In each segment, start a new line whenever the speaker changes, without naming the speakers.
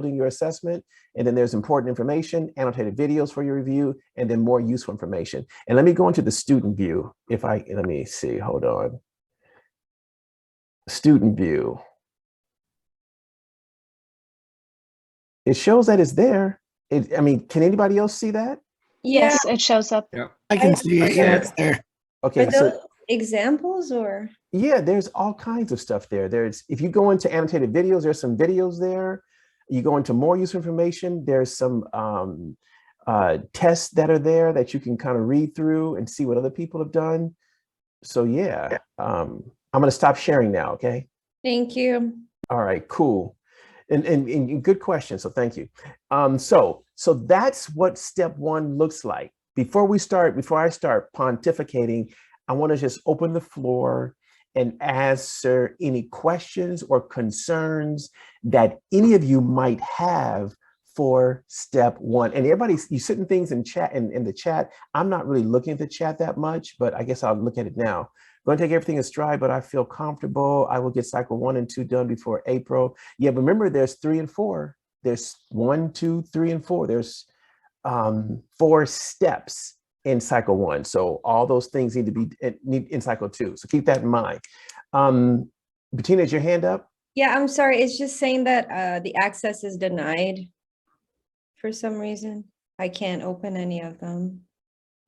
your assessment. And then there's important information, annotated videos for your review, and then more useful information. And let me go into the student view. Let me see, hold on. Student view. It shows that it's there. I mean, can anybody else see that?
Yes, it shows up.
Yeah,
I can see it. Yeah, it's there.
Okay,
Are
so
those examples or?
yeah, there's all kinds of stuff there. If you go into annotated videos, there's some videos there. You go into more useful information, there's some tests that are there that you can kind of read through and see what other people have done. So yeah, I'm gonna stop sharing now, okay?
Thank you.
All right, cool. And good question, so thank you. So that's what step one looks like. Before I start pontificating, I want to just open the floor and answer any questions or concerns that any of you might have for step one. And everybody, you sitting things in chat in the chat. I'm not really looking at the chat that much, but I guess I'll look at it now. I'm going to take everything in stride, but I feel comfortable. I will get cycle 1 and 2 done before April. Yeah, but remember, there's 3 and 4. There's 1, 2, 3, and 4. There's 4 steps in cycle 1. So all those things need to be in cycle 2. So keep that in mind. Bettina, is your hand up?
Yeah, I'm sorry. It's just saying that the access is denied for some reason. I can't open any of them.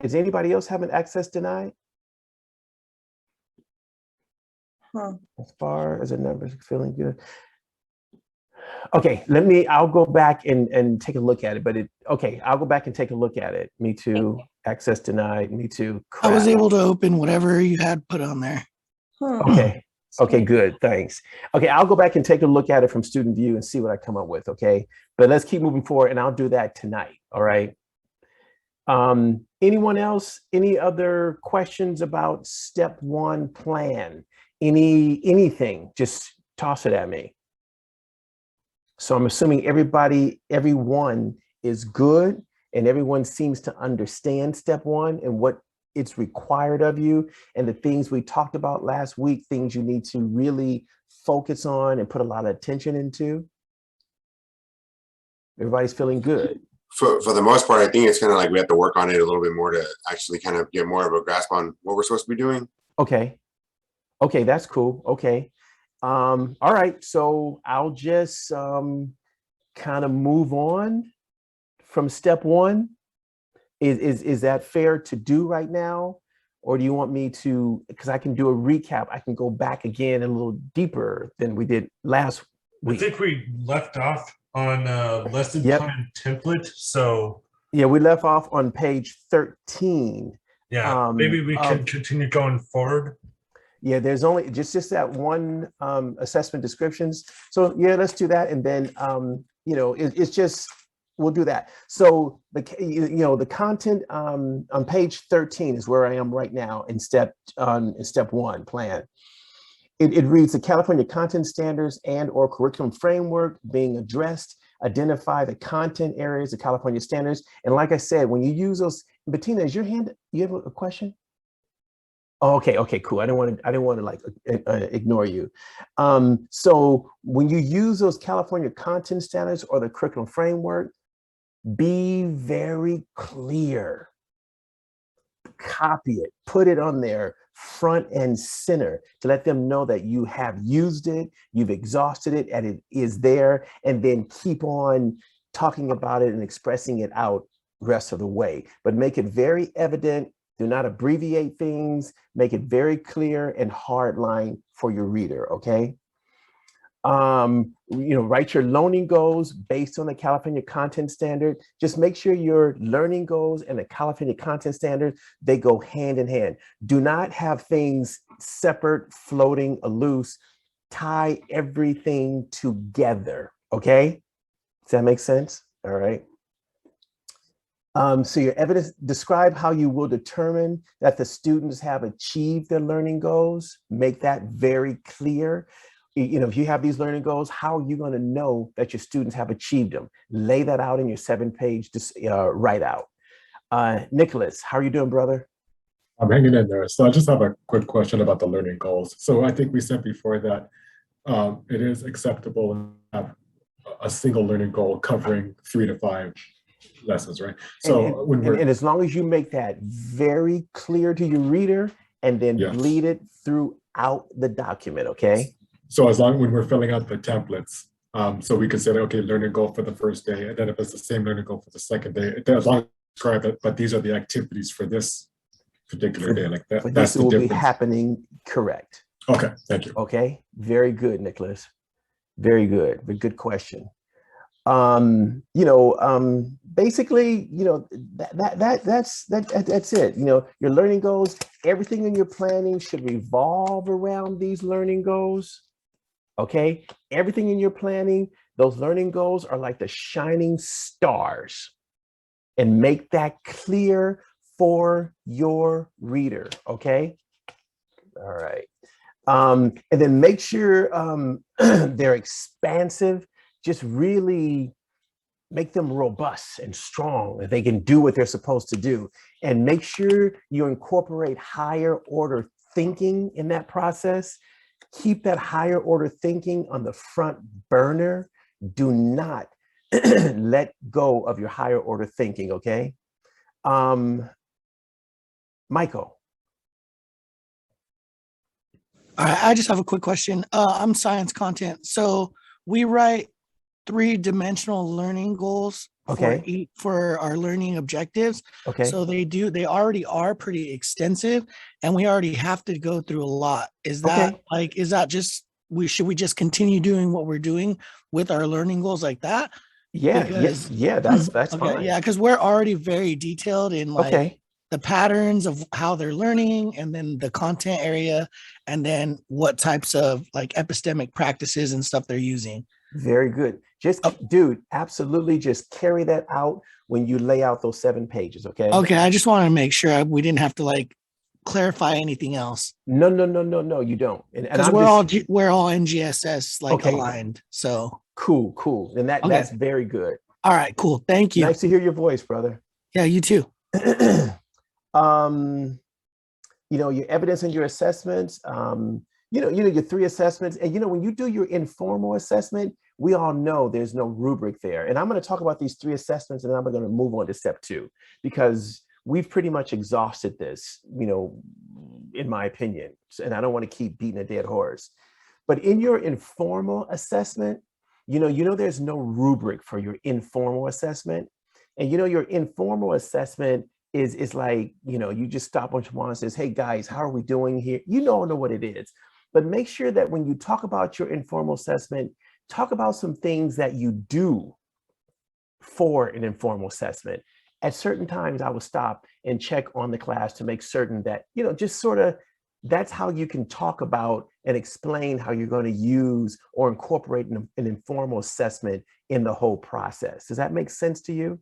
Is anybody else having access denied?
Huh.
As far as the numbers, feeling good. Okay, I'll go back and take a look at it, but I'll go back and take a look at it. Me too, access denied, me too. Crap.
I was able to open whatever you had put on there.
Huh.
Okay, good, thanks. Okay, I'll go back and take a look at it from student view and see what I come up with, okay? But let's keep moving forward and I'll do that tonight, all right? Anyone else, any other questions about step 1 plan? Anything, just toss it at me. So I'm assuming everyone is good and everyone seems to understand step 1 and what it's required of you and the things we talked about last week, things you need to really focus on and put a lot of attention into. Everybody's feeling good.
For the most part, I think it's kind of like we have to work on it a little bit more to actually kind of get more of a grasp on what we're supposed to be doing.
Okay, that's cool. Okay. All right, so I'll just kind of move on from step 1. Is that fair to do right now? Or do you want me to, because I can do a recap, I can go back again a little deeper than we did last week.
I think we left off on lesson plan template, so.
Yeah, we left off on page 13.
Yeah, maybe we can continue going forward.
Yeah, there's only just that one assessment descriptions. So yeah, let's do that. And then, it's just, we'll do that. So the content on page 13 is where I am right now in step 1 plan. It reads the California content standards and or curriculum framework being addressed, identify the content areas of California standards. And like I said, when you use those, Bettina, is your hand, you have a question? Oh, okay, cool. I didn't want to like ignore you. So when you use those California content standards or the curriculum framework, be very clear. Copy it, put it on there front and center to let them know that you have used it, you've exhausted it, and it is there, and then keep on talking about it and expressing it out rest of the way. But make it very evident. Do not abbreviate things, make it very clear and hard line for your reader, okay? Write your learning goals based on the California content standard. Just make sure your learning goals and the California content standard, they go hand in hand. Do not have things separate, floating, or loose. Tie everything together, okay? Does that make sense? All right. So your evidence, describe how you will determine that the students have achieved their learning goals. Make that very clear. If you have these learning goals, how are you going to know that your students have achieved them? Lay that out in your 7-page write out. Nicholas, how are you doing, brother?
I'm hanging in there. So I just have a quick question about the learning goals. So I think we said before that it is acceptable to have a single learning goal covering 3 to 5 lessons, right? So
and as long as you make that very clear to your reader and then
Yes.
bleed it throughout the document, okay?
So as long when we're filling out the templates, so we can say, okay, learning goal for the first day, and then if it's the same learning goal for the second day, as long as describe it, but these are the activities for this particular day, like that.
For
That's
this
the
will be
difference.
happening, correct.
Okay, thank you.
Okay, very good, Nicholas. Very good, but good question. Basically, that's it. Your learning goals, everything in your planning should revolve around these learning goals. Okay, everything in your planning, those learning goals are like the shining stars, and make that clear for your reader. Okay, all right. And then make sure they're expansive. Just really make them robust and strong, that they can do what they're supposed to do. And make sure you incorporate higher order thinking in that process. Keep that higher order thinking on the front burner. Do not let go of your higher order thinking, okay? Michael.
All right, I just have a quick question. I'm science content. So we write 3-dimensional learning goals
Okay.
for our learning objectives.
Okay.
So they already are pretty extensive, and we already have to go through a lot. Is that just should we just continue doing what we're doing with our learning goals like that?
Yeah,
Because
that's
okay,
fine.
yeah, because we're already very detailed in like the patterns of how they're learning, and then the content area, and then what types of like epistemic practices and stuff they're using.
Very good. Dude, absolutely just carry that out when you lay out those 7 pages, okay?
Okay, I just want to make sure we didn't have to like clarify anything else.
No, you don't.
Because we're all NGSS like aligned. So
cool. And that's very good.
All right, cool. Thank you.
Nice to hear your voice, brother.
Yeah, you too.
Your evidence and your assessments, your 3 assessments. And when you do your informal assessment, we all know there's no rubric there. And I'm going to talk about these 3 assessments, and then I'm going to move on to step 2, because we've pretty much exhausted this, in my opinion. And I don't want to keep beating a dead horse. But in your informal assessment, there's no rubric for your informal assessment. And your informal assessment is like, you just stop on Shawan and says, hey guys, how are we doing here? You don't know what it is. But make sure that when you talk about your informal assessment, talk about some things that you do for an informal assessment. At certain times, I will stop and check on the class to make certain that, just sort of, that's how you can talk about and explain how you're going to use or incorporate an informal assessment in the whole process. Does that make sense to you?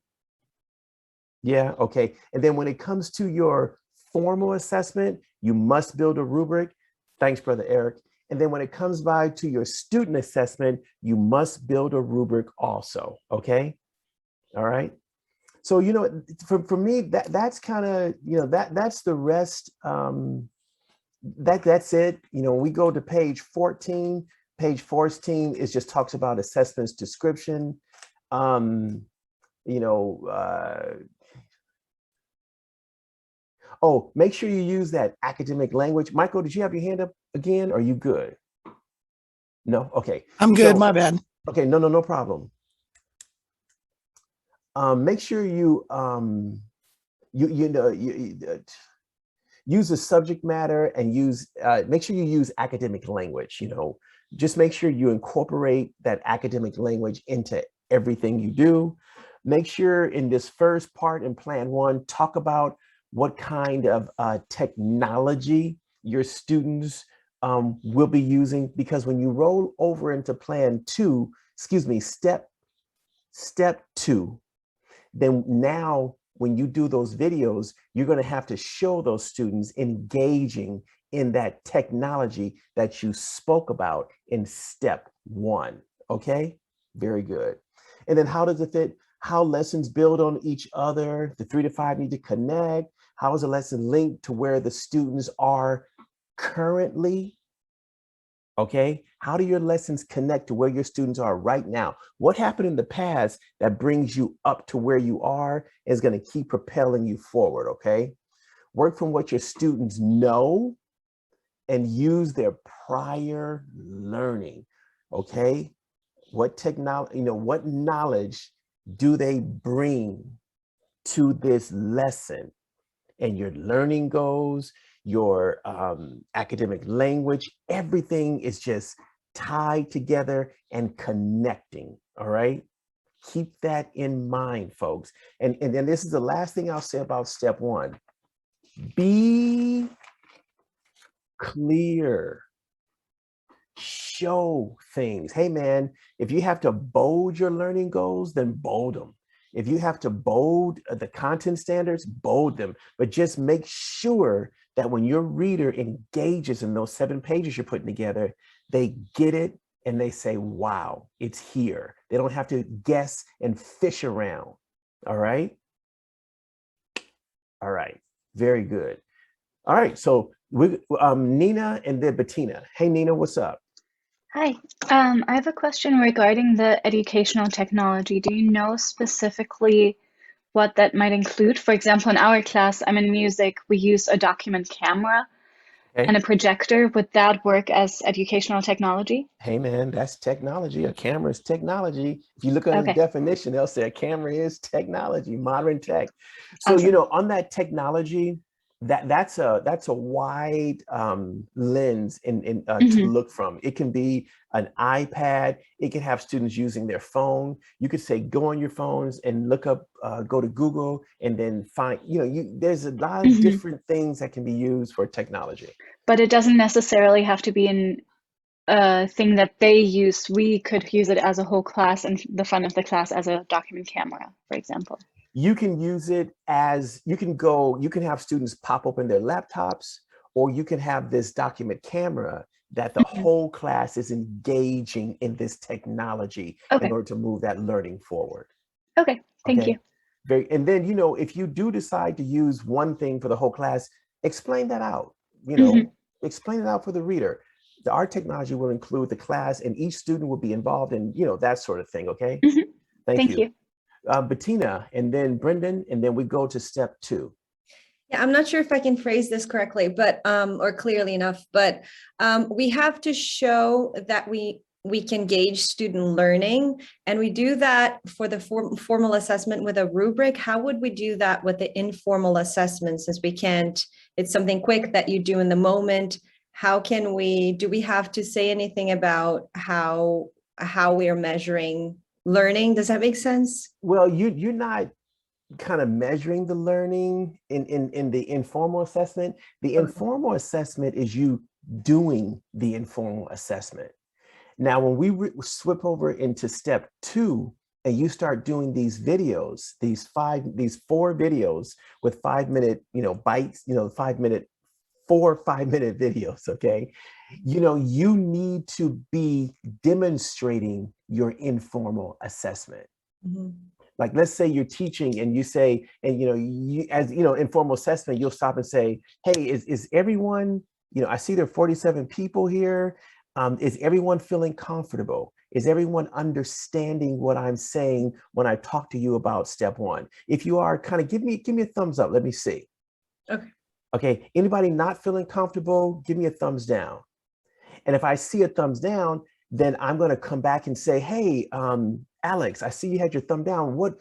Yeah, okay. And then when it comes to your formal assessment, you must build a rubric. Thanks, Brother Eric. And then when it comes to your student assessment, you must build a rubric also, okay? All right. So, for me, that's kind of, that's the rest. That's it. We go to page 14. Page 14 is just talks about assessments description. Oh, make sure you use that academic language. Michael, did you have your hand up again? Are you good? No? Okay.
I'm good. My bad.
Okay. No problem. Make sure you use the subject matter and make sure you use academic language. Just make sure you incorporate that academic language into everything you do. Make sure in this first part in Plan 1, talk about what kind of technology your students will be using, because when you roll over into step 2, then now when you do those videos, you're going to have to show those students engaging in that technology that you spoke about in step 1. Okay, very good. And then how does it fit? How lessons build on each other. The 3 to 5 need to connect. How is a lesson linked to where the students are currently? Okay, how do your lessons connect to where your students are right now? What happened in the past that brings you up to where you are is going to keep propelling you forward. Okay, work from what your students know and use their prior learning. Okay, what technology, what knowledge do they bring to this lesson? And your learning goals, your academic language, everything is just tied together and connecting. All right. Keep that in mind, folks. And then this is the last thing I'll say about step one. Be clear. Show things. Hey, man, if you have to bold your learning goals, then bold them. If you have to bold the content standards, bold them. But just make sure that when your reader engages in those 7 pages you're putting together, they get it and they say, wow, it's here. They don't have to guess and fish around. All right. All right. Very good. All right. So Nina and then Bettina. Hey, Nina, what's up?
Hi. I have a question regarding the educational technology. Do you know specifically what that might include? For example, in our class, I'm in music, we use a document camera and a projector. Would that work as educational technology?
Hey, man, that's technology. A camera is technology. If you look at the
Okay.
definition, they'll say a camera is technology, modern tech. So,
Awesome.
on that technology, that's a wide lens to look from. It can be an iPad. It can have students using their phone. You could say, go on your phones and look up, go to Google and then find, there's a lot of different things that can be used for technology.
But it doesn't necessarily have to be a thing that they use. We could use it as a whole class and the fun of the class as a document camera, for example.
You can use it as, you can have students pop open their laptops, or you can have this document camera that the whole class is engaging in this technology in order to move that learning forward.
Okay, thank you.
And then, if you do decide to use one thing for the whole class, explain that out, explain it out for the reader. Our technology will include the class and each student will be involved in, that sort of thing. Okay. Thank you. Bettina, and then Brendan, and then we go to step 2.
Yeah, I'm not sure if I can phrase this correctly, but or clearly enough, but we have to show that we can gauge student learning, and we do that for the formal assessment with a rubric. How would we do that with the informal assessment, since we can't, it's something quick that you do in the moment? How can we, do we have to say anything about how we are measuring learning? Does that make sense?
Well, you're not kind of measuring the learning in the informal assessment. The informal assessment is you doing the informal assessment. Now, when we swip over into step 2 and you start doing these videos, these 4 videos with 5-minute, bites, 5-minute, 4 5-minute videos. Okay. You need to be demonstrating your informal assessment. Like, let's say you're teaching and you say, and informal assessment, you'll stop and say, hey, is everyone, I see there are 47 people here. Is everyone feeling comfortable? Is everyone understanding what I'm saying when I talk to you about step 1? If you are, kind of give me a thumbs up. Let me see. Okay. Anybody not feeling comfortable, give me a thumbs down. And if I see a thumbs down, then I'm going to come back and say, hey, Alex, I see you had your thumb down. Where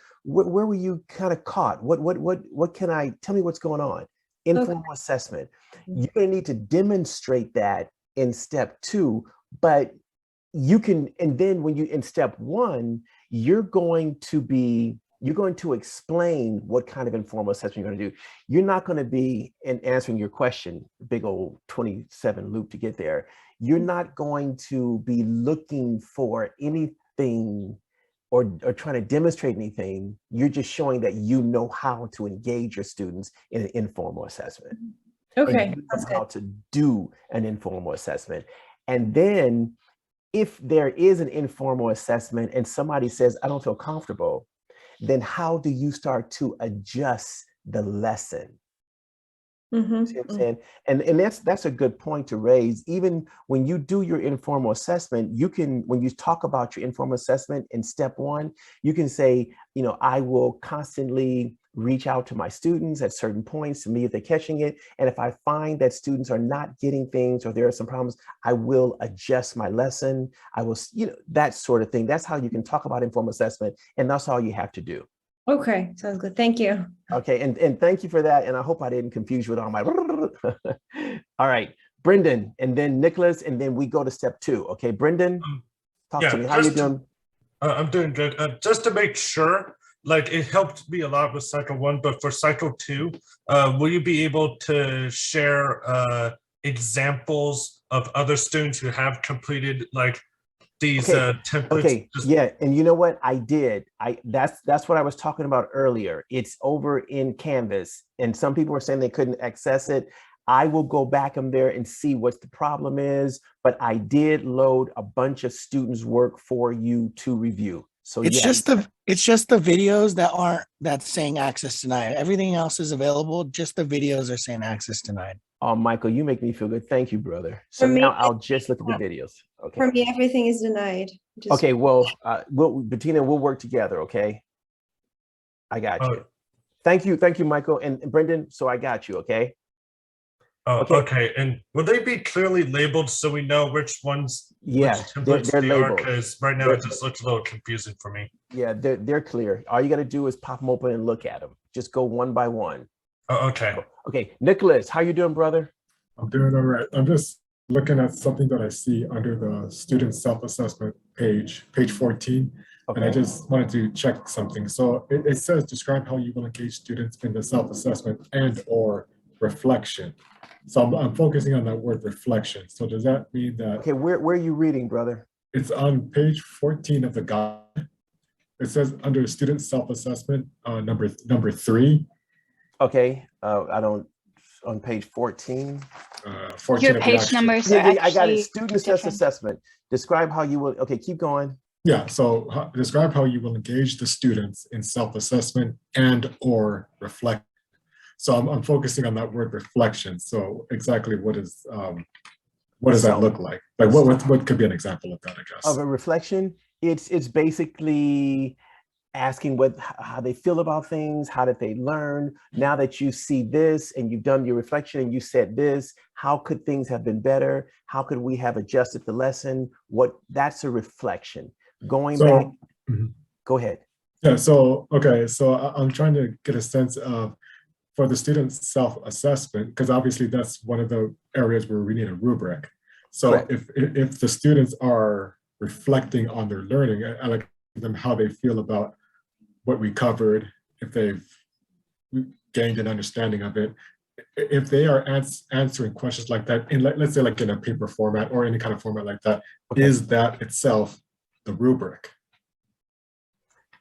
were you kind of caught? What can I, tell me what's going on? Informal assessment. You're going to need to demonstrate that in step 2, but you can, and then when you, in step 1, you're going to explain what kind of informal assessment you're going to do. You're not going to be in answering your question, big old 27 loop to get there. You're not going to be looking for anything or trying to demonstrate anything. You're just showing that you know how to engage your students in an informal assessment.
Okay,
and you know how to do an informal assessment. And then if there is an informal assessment and somebody says, I don't feel comfortable, then how do you start to adjust the lesson?
Mhm,
See what I'm saying? And that's a good point to raise. Even when you do your informal assessment, you can, when you talk about your informal assessment in step one, you can say, you know, I will constantly reach out to my students at certain points to me if they're catching it. And if I find that students are not getting things or there are some problems, I will adjust my lesson. I will, you know, that sort of thing. That's how you can talk about informal assessment. And that's all you have to do.
Okay, sounds good. Thank you.
Okay, and thank you for that. And I hope I didn't confuse you with all my. All right, Brendan, and then Nicholas, and then we go to step two. Okay, Brendan, talk to me. How you doing?
I'm doing good. Just to make sure, like it helped me a lot with cycle one, but for cycle two, will you be able to share examples of other students who have completed like these templates?
Okay, yeah, and you know what I did? That's what I was talking about earlier. It's over in Canvas, and some people were saying they couldn't access it. I will go back in there and see what the problem is, but I did load a bunch of students' work for you to review. So
it's
yes.
just the videos that's saying access denied. Everything else is available. Just the videos are saying access denied.
Oh, Michael, you make me feel good. Thank you, brother. So
For me,
now I'll just look at the videos. Okay.
For me, everything is denied.
Okay, well, Bettina, we'll work together, okay? I got you. Thank you, Michael. And Brendan, so I got you, okay?
Okay. And will they be clearly labeled so we know which ones,
yeah,
which templates
they're
they
labeled.
Because right now it just looks a little confusing for me.
Yeah, they're clear. All you got to do is pop them open and look at them. Just go one by one.
Okay.
Okay, Nicholas, how you doing, brother?
I'm doing all right. I'm just looking at something that I see under the student self-assessment page 14. Okay. And I just wanted to check something. So it says, describe how you will engage students in the self-assessment and or reflection. So I'm focusing on that word reflection. So does that mean that?
Okay, where are you reading, brother?
It's on page 14 of the guide. It says under student self-assessment, number 3.
Okay, I don't, on page 14.
14
Your page numbers are actually
I got it. Student
different.
Assessment. Describe how you will, okay, keep going.
Yeah, so describe how you will engage the students in self-assessment and or reflect. So I'm focusing on that word reflection. So exactly what does that look like? Like what could be an example of that, I guess?
Of a reflection, it's basically asking how they feel about things, how did they learn? Now that you see this and you've done your reflection and you said this, how could things have been better? How could we have adjusted the lesson? That's a reflection. Going back, go ahead.
Yeah, so, okay, so I'm trying to get a sense of, for the student's self-assessment, because obviously that's one of the areas where we need a rubric. So correct. If the students are reflecting on their learning, I like them how they feel about what we covered, if they've gained an understanding of it, if they are answering questions like that in, let's say, like in a paper format or any kind of format like that, is that itself the rubric?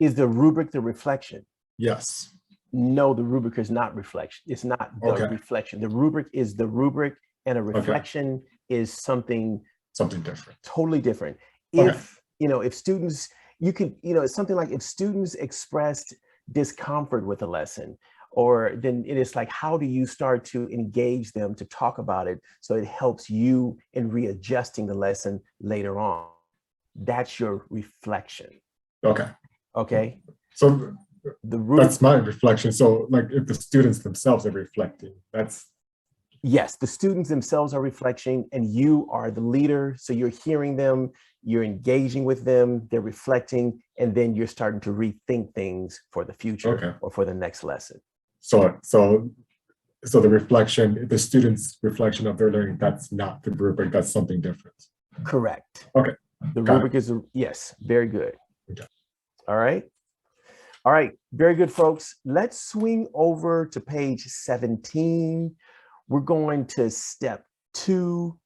Is the rubric the reflection?
Yes.
No, the rubric is not reflection. It's not the reflection. The rubric is the rubric, and a reflection is something
different.
Totally different. If if students, it's something like if students expressed discomfort with a lesson, or then it is like, how do you start to engage them to talk about it so it helps you in readjusting the lesson later on? That's your reflection. Okay.
So that's my reflection. So like if the students themselves are reflecting,
yes, the students themselves are reflecting and you are the leader. So you're hearing them, you're engaging with them, they're reflecting, and then you're starting to rethink things for the future or for the next lesson.
So the reflection, the students' reflection of their learning, that's not the rubric, that's something different.
Correct.
Okay.
The rubric is, yes, very good.
Okay.
All right. All right, very good, folks. Let's swing over to page 17. We're going to step 2,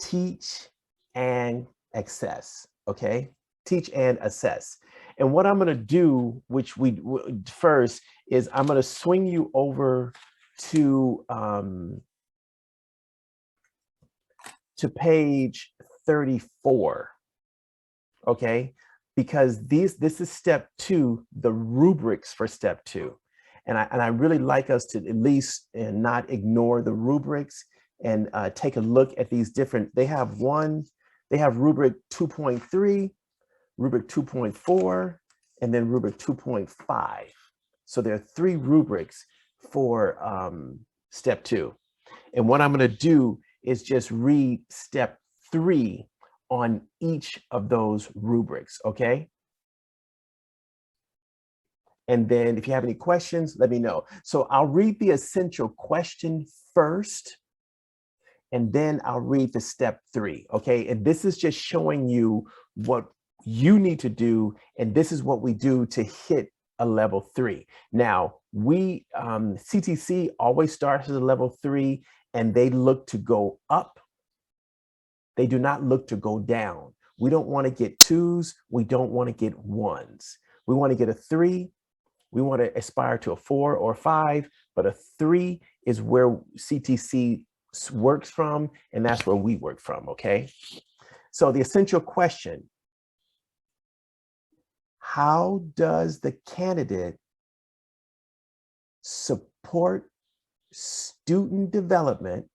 teach and assess, okay? Teach and assess. And what I'm gonna do, which we first, is I'm gonna swing you over to page 34, okay? Because this is step 2, the rubrics for step 2. And I really like us to at least not ignore the rubrics and take a look at these different, they have rubric 2.3, rubric 2.4, and then rubric 2.5. So there are 3 rubrics for step 2. And what I'm going to do is just read step 3 on each of those rubrics, okay? And then if you have any questions, let me know. So I'll read the essential question first, and then I'll read the step 3, okay? And this is just showing you what you need to do, and this is what we do to hit a level 3. Now, we, CTC always starts at a level 3, and they look to go up. They do not look to go down. We don't want to get 2s. We don't want to get 1s. We want to get a 3. We want to aspire to a 4 or 5, but a 3 is where CTC works from, and that's where we work from, okay? So the essential question: how does the candidate support student development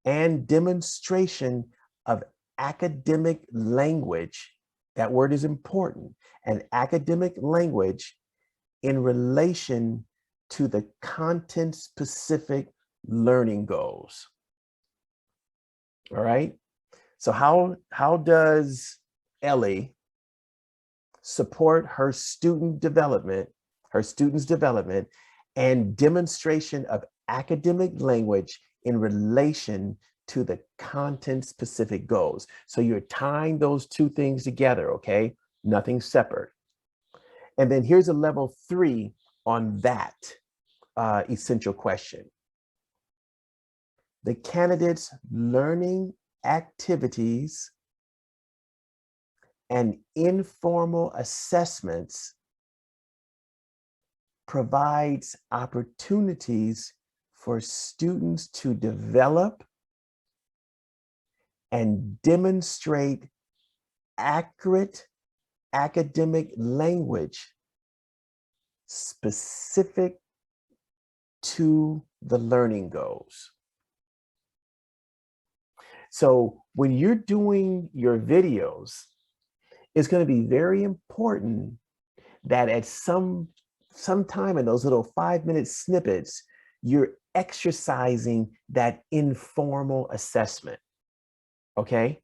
and demonstration of academic language? That word is important. And academic language in relation to the content-specific learning goals. All right. So how does Ellie support her students' development and demonstration of academic language in relation to the content-specific goals? So you're tying those 2 things together, okay? Nothing separate. And then here's a level 3 on that essential question. The candidate's learning activities and informal assessments provides opportunities for students to develop and demonstrate accurate academic language specific to the learning goals. So when you're doing your videos, it's going to be very important that at some time in those little 5-minute snippets, you're exercising that informal assessment. Okay.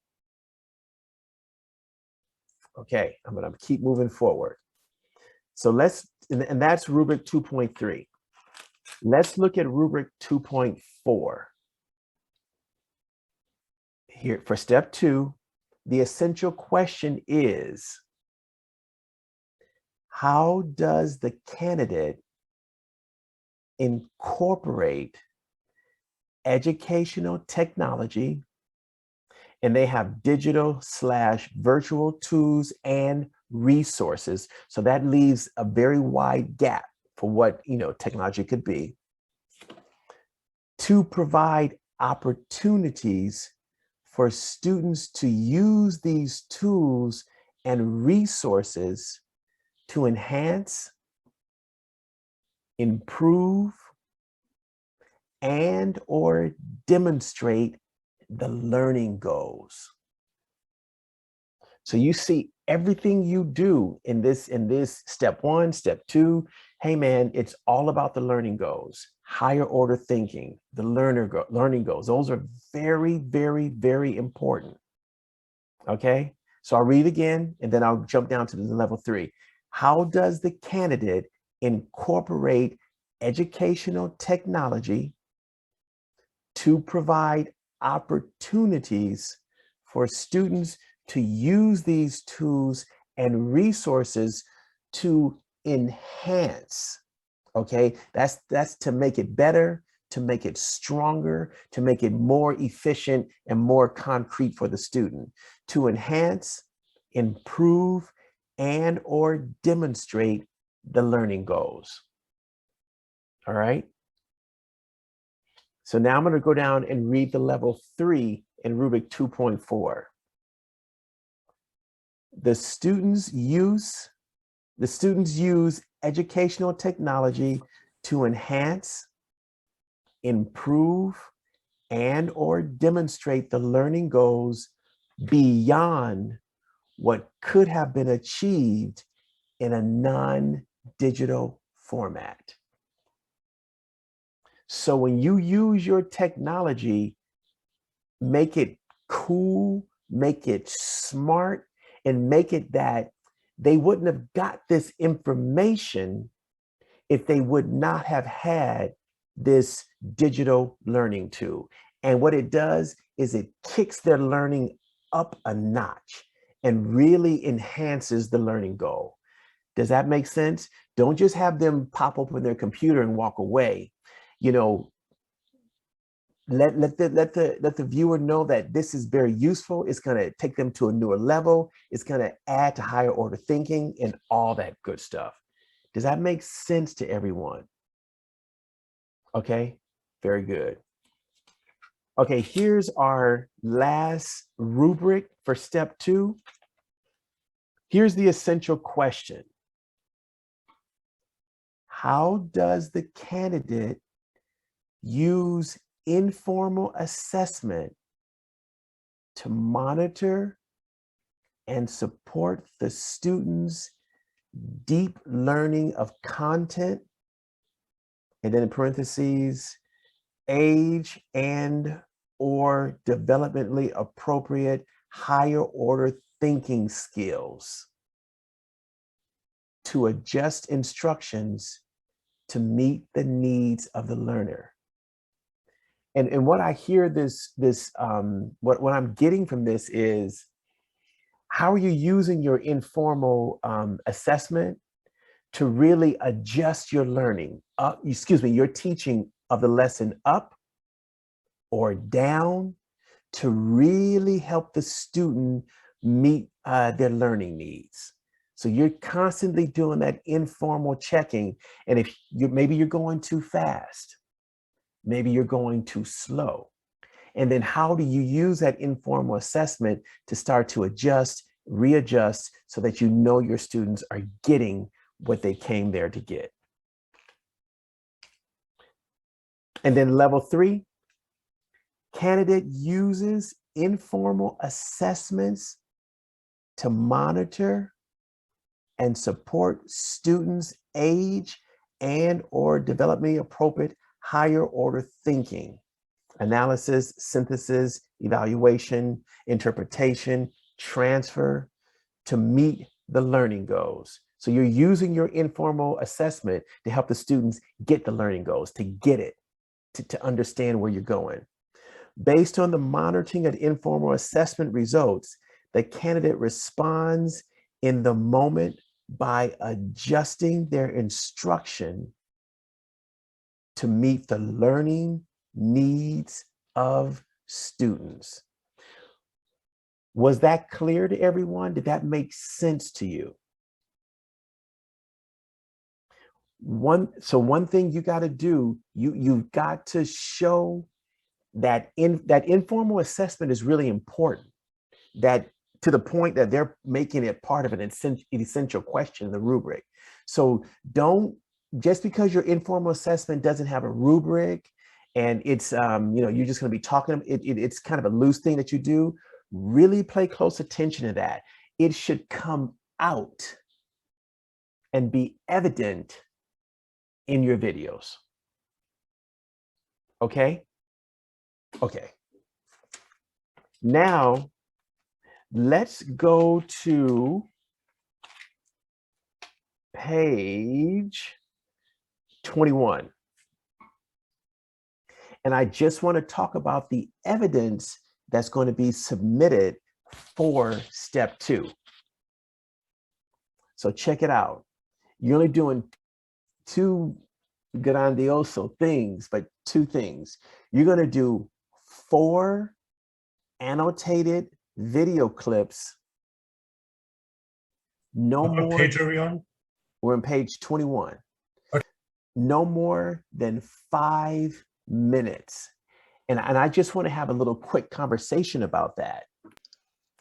Okay, I'm going to keep moving forward. So and that's rubric 2.3. Let's look at rubric 2.4. Here for step 2, the essential question is: how does the candidate incorporate educational technology? And they have digital/virtual tools and resources. So that leaves a very wide gap for what, technology could be, to provide opportunities for students to use these tools and resources to enhance, improve, and or demonstrate the learning goals. So you see everything you do in this step 1, step 2, hey man, it's all about the learning goals, higher order thinking, the learning goals. Those are very, very, very important. Okay, so I'll read again and then I'll jump down to the level 3. How does the candidate incorporate educational technology to provide opportunities for students to use these tools and resources to enhance? Okay, that's to make it better, to make it stronger, to make it more efficient and more concrete for the student, to enhance, improve, and or demonstrate the learning goals. All right. So now I'm going to go down and read the level 3 in rubric 2.4. The student's use The students use educational technology to enhance, improve, and or demonstrate the learning goals beyond what could have been achieved in a non-digital format. So when you use your technology, make it cool, make it smart, and make it that they wouldn't have got this information if they would not have had this digital learning tool. And what it does is it kicks their learning up a notch and really enhances the learning goal. Does that make sense? Don't just have them pop open their computer and walk away. You know, let the viewer know that this is very useful. It's going to take them to a newer level. It's going to add to higher order thinking and all that good stuff. Does that make sense to everyone? Okay, very good. Okay, here's our last rubric for step 2. Here's the essential question. How does the candidate use informal assessment to monitor and support the students' deep learning of content, and then in parentheses, age and or developmentally appropriate higher order thinking skills to adjust instructions to meet the needs of the learner? And what I hear what I'm getting from this is, how are you using your informal assessment to really adjust your learning, your teaching of the lesson up or down to really help the student meet their learning needs? So you're constantly doing that informal checking. And if maybe you're going too fast, maybe you're going too slow. And then how do you use that informal assessment to start to adjust, readjust, so that you know your students are getting what they came there to get? And then level 3, candidate uses informal assessments to monitor and support students' age and or developmentally appropriate higher order thinking, analysis, synthesis, evaluation, interpretation, transfer to meet the learning goals. So you're using your informal assessment to help the students get the learning goals, to get it, to understand where you're going. Based on the monitoring and informal assessment results, the candidate responds in the moment by adjusting their instruction to meet the learning needs of students. Was that clear to everyone? Did that make sense to you? One thing you got to do, you've got to show that that informal assessment is really important, that to the point that they're making it part of an essential question in the rubric. So don't, just because your informal assessment doesn't have a rubric and it's you're just going to be talking, it's kind of a loose thing that you do, really pay close attention to that. It should come out and be evident in your videos. Okay? Okay. Now, let's go to page 21. And I just want to talk about the evidence that's going to be submitted for step 2. So check it out. You're only doing 2 grandioso things, but 2 things. You're going to do 4 annotated video clips. No
What
more.
page are we on?
We're on page 21.
Okay.
No more than 5 minutes. And I just want to have a little quick conversation about that.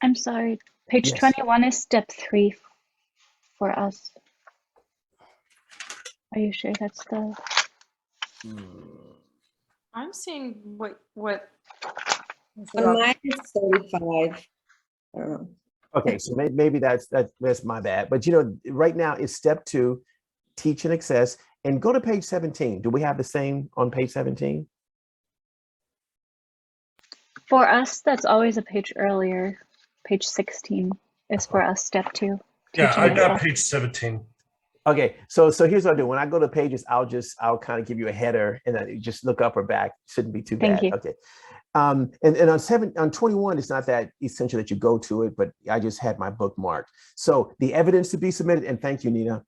I'm sorry. Page
Yes.
21 is step 3 for us. Are you sure that's the?
I'm seeing what.
On mine it's 35. I don't know.
Okay, so maybe that's my bad. But you know, right now it's step 2, teach and access, and go to page 17. Do we have the same on page 17?
For us, that's always a page earlier. Page 16 is for us, step 2.
Yeah,
teach
I
and
got
access.
page 17.
Okay, so here's what I'll do. When I go to pages, I'll kind of give you a header and then you just look up or back. Shouldn't be too
Thank
bad.
you.
Okay. And on 21, it's not that essential that you go to it, but I just had my bookmark. So the evidence to be submitted, and thank you, Nina.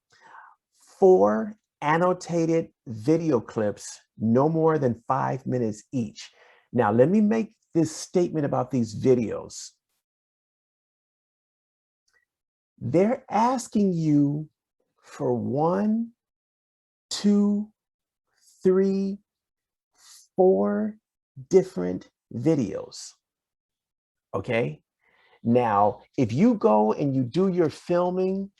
4 annotated video clips, no more than 5 minutes each. Now, let me make this statement about these videos. They're asking you for 1, 2, 3, 4 different videos. Okay. Now, if you go and you do your filming,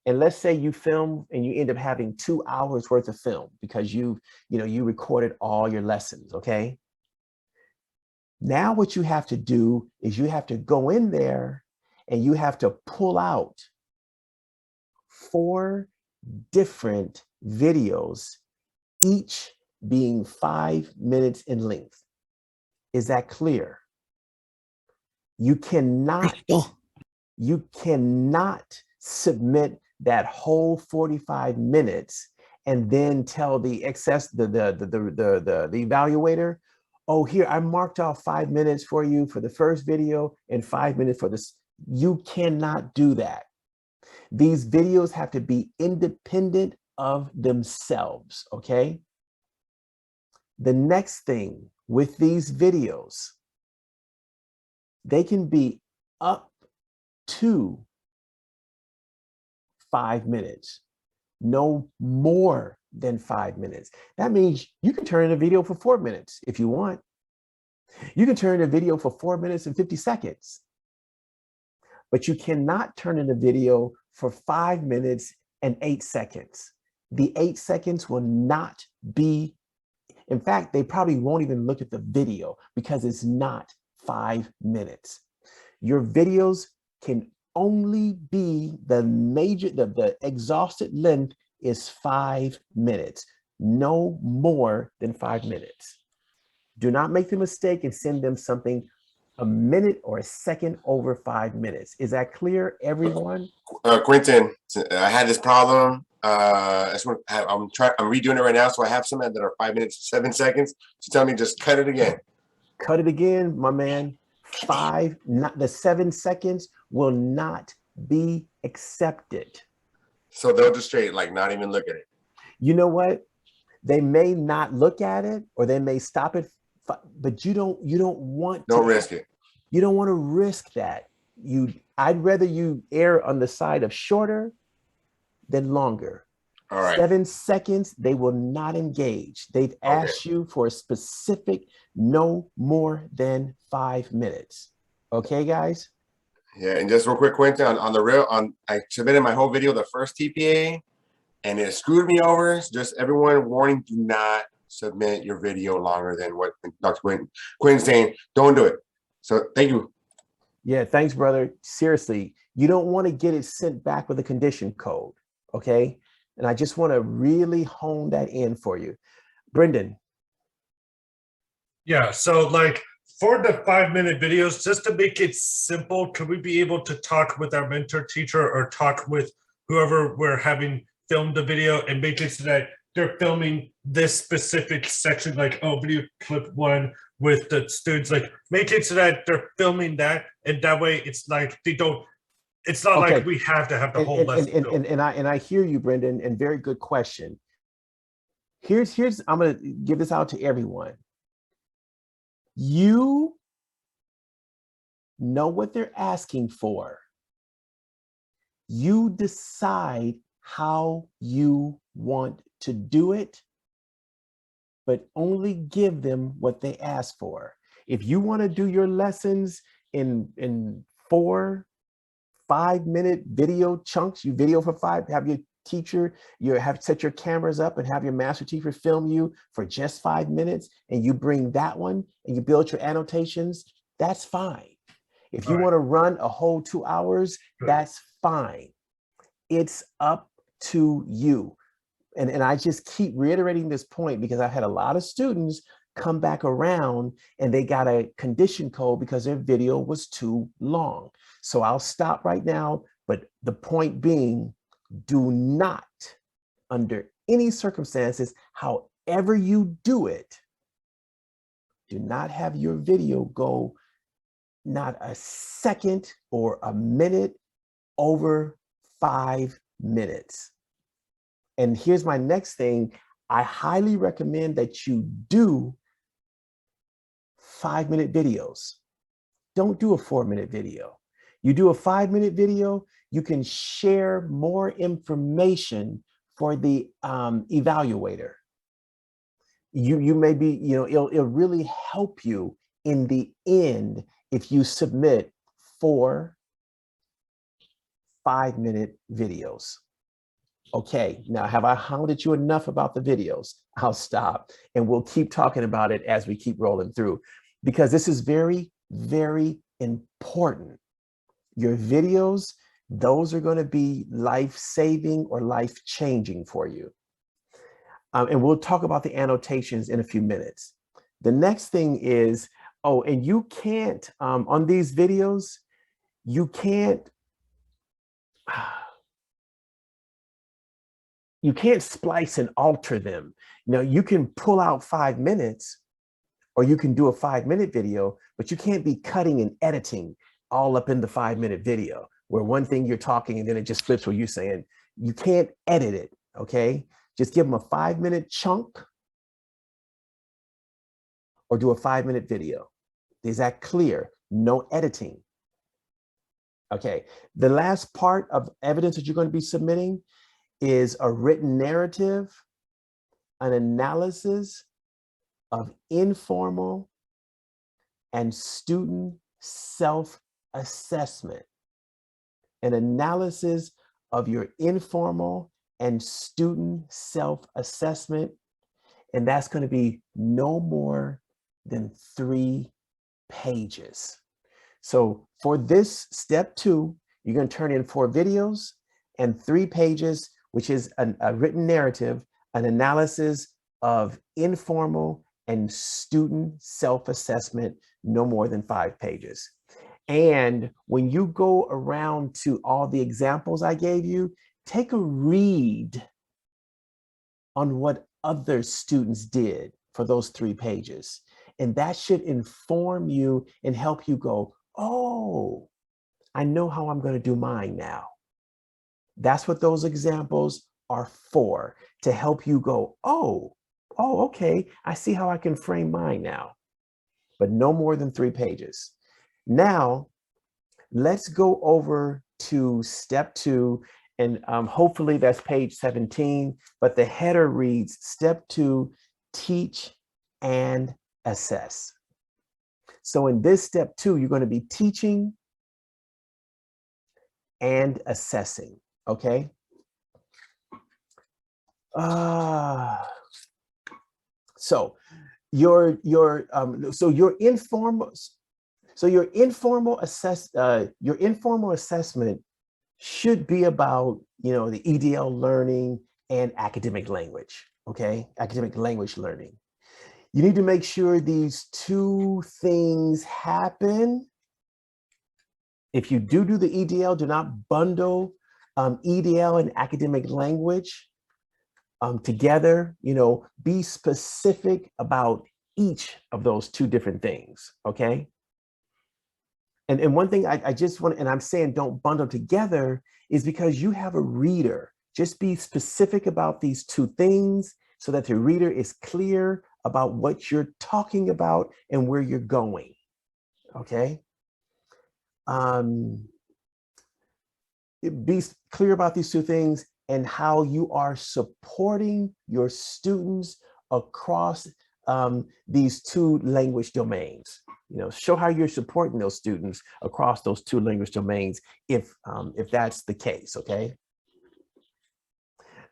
and let's say you film and you end up having 2 hours worth of film because you recorded all your lessons. Okay. Now what you have to do is you have to go in there and you have to pull out 4 different videos, each being 5 minutes in length. Is that clear? You cannot submit that whole 45 minutes and then tell the evaluator, oh, here, I marked off 5 minutes for you for the first video and 5 minutes for this. You cannot do that. These videos have to be independent of themselves, okay? The next thing with these videos, they can be up to 5 minutes, no more than 5 minutes. That means you can turn in a video for 4 minutes if you want. You can turn in a video for 4 minutes and 50 seconds, but you cannot turn in a video for 5 minutes and 8 seconds. The 8 seconds will not be, in fact, they probably won't even look at the video because it's not 5 minutes. Your videos can only be the exhausted length is 5 minutes, no more than 5 minutes. Do not make the mistake and send them something a minute or a second over 5 minutes. Is that clear, everyone?
Quentin, I had this problem. I'm redoing it right now, so I have some that are 5 minutes, 7 seconds. So tell me, just cut it again.
Cut it again, my man. 5, not the 7 seconds will not be accepted.
So they'll just straight like not even look at it.
You know what? They may not look at it or they may stop it, but you don't want to
risk it.
You don't want to risk that. I'd rather you err on the side of shorter than longer.
All right.
7 seconds, they will not engage. They've asked you for a specific no more than 5 minutes. Okay, guys?
Yeah, and just real quick, Quentin, I submitted my whole video, the first TPA, and it screwed me over. So just everyone, warning, do not submit your video longer than what Dr. Quentin's saying. Don't do it. So thank you.
Yeah, thanks, brother. Seriously, you don't want to get it sent back with a condition code, okay? And I just want to really hone that in for you. Brendan.
Yeah, so like for the 5-minute videos, just to make it simple, could we be able to talk with our mentor teacher or talk with whoever we're having film the video and make it so that they're filming this specific section, like, oh, video clip 1 with the students, like make it so that they're filming that, and that way it's like they don't, it's not like we have to have the whole lesson.
And I hear you, Brendan, and very good question. Here's I'm gonna give this out to everyone. You know what they're asking for. You decide how you want to do it, but only give them what they ask for. If you want to do your lessons in 4 5-minute video chunks, you video for 5, have your teacher, you have set your cameras up and have your master teacher film you for just 5 minutes, and you bring that one and you build your annotations, that's fine. If you want to run a whole 2 hours, that's fine. It's up to you. And I just keep reiterating this point because I've had a lot of students come back around and they got a condition code because their video was too long. So I'll stop right now, but the point being, do not, under any circumstances, however you do it, do not have your video go not a second or a minute over 5 minutes. And here's my next thing. I highly recommend that you do 5-minute videos. Don't do a 4-minute video. You do a 5-minute video, you can share more information for the evaluator. You may be, it'll really help you in the end if you submit 4 5-minute videos. Okay, now have I hounded you enough about the videos? I'll stop and we'll keep talking about it as we keep rolling through, because this is very, very important. Your videos, those are going to be life-saving or life-changing for you. And we'll talk about the annotations in a few minutes. The next thing is, and you can't, on these videos, you can't splice and alter them. You can pull out 5 minutes or you can do a 5-minute video, but you can't be cutting and editing all up in the 5-minute video where one thing you're talking and then it just flips what you're saying. You can't edit it, okay? Just give them a 5-minute chunk or do a 5-minute video. Is that clear? No editing. Okay, the last part of evidence that you're going to be submitting is a written narrative, an analysis of informal and student self-assessment, an analysis of your informal and student self-assessment, and that's going to be no more than 3 pages. So for this step 2, you're going to turn in 4 videos and 3 pages, which is a written narrative, an analysis of informal and student self-assessment, no more than 5 pages. And when you go around to all the examples I gave you, take a read on what other students did for those 3 pages. And that should inform you and help you go, oh, I know how I'm going to do mine now. That's what those examples are for, to help you go, oh, okay, I see how I can frame mine now, but no more than 3 pages. Now, let's go over to step 2, and hopefully that's page 17, but the header reads, step 2, teach and assess. So in this step 2, you're going to be teaching and assessing, okay? So your informal assessment should be about, the EDL learning and academic language, okay? Academic language learning. You need to make sure these 2 things happen. If you do the EDL, do not bundle EDL and academic language together. Be specific about each of those 2 different things, okay? And one thing I just want, and I'm saying don't bundle together, is because you have a reader. Just be specific about these 2 things so that the reader is clear about what you're talking about and where you're going, okay? Be clear about these 2 things and how you are supporting your students across these 2 language domains. Show how you're supporting those students across those 2 language domains if that's the case, okay?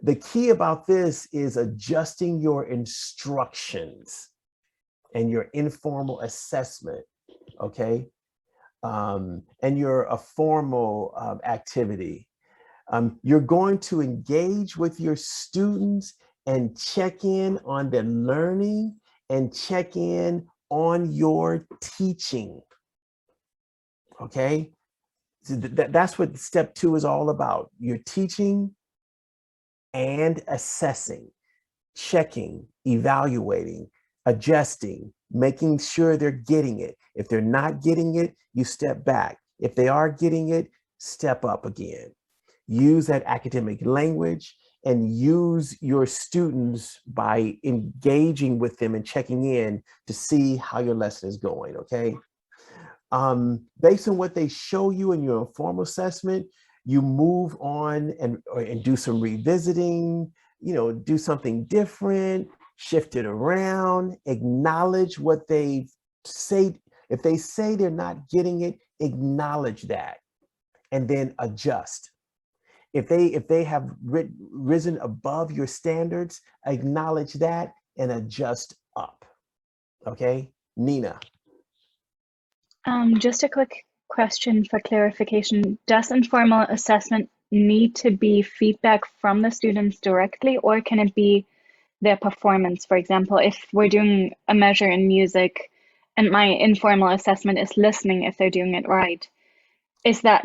The key about this is adjusting your instructions and your informal assessment, okay? And your formal activity. You're going to engage with your students and check in on their learning and check in on your teaching, okay? So that's what step 2 is all about. You're teaching and assessing, checking, evaluating, adjusting, making sure they're getting it. If they're not getting it, you step back. If they are getting it, step up again. Use that academic language and use your students by engaging with them and checking in to see how your lesson is going, okay? Based on what they show you in your informal assessment, you move on and do some revisiting, do something different, shift it around, acknowledge what they say. If they say they're not getting it, acknowledge that, and then adjust. If they have risen above your standards, acknowledge that and adjust up. Okay, Nina.
Just a quick question for clarification. Does informal assessment need to be feedback from the students directly, or can it be their performance? For example, if we're doing a measure in music and my informal assessment is listening if they're doing it right,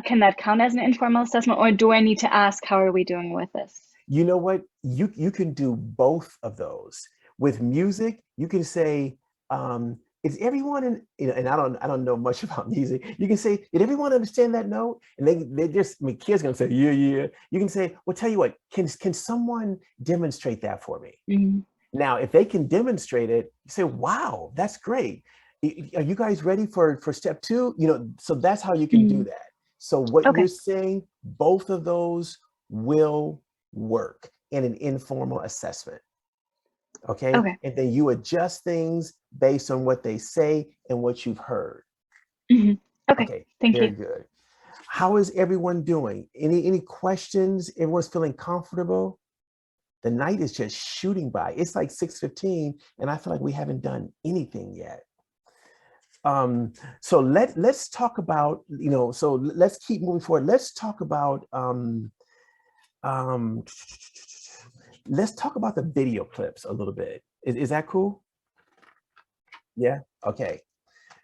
can that count as an informal assessment, or do I need to ask how are we doing with this?
You know what? You can do both of those. With music, you can say, is everyone in, and I don't know much about music. You can say, did everyone understand that note? And they just, kids gonna say, yeah, yeah. You can say, well, tell you what, can someone demonstrate that for me?
Mm-hmm.
Now, if they can demonstrate it, you say, wow, that's great. Are you guys ready for step 2? So that's how you can do that. So what you're saying, both of those will work in an informal assessment. Okay. And then you adjust things based on what they say and what you've heard.
Mm-hmm. Okay. Thank you.
Very good. How is everyone doing? Any questions? Everyone's feeling comfortable? The night is just shooting by. It's like 6:15 and I feel like we haven't done anything yet. So let's talk about, so let's keep moving forward. Let's talk about let's talk about the video clips a little bit. Is that cool? Yeah. Okay.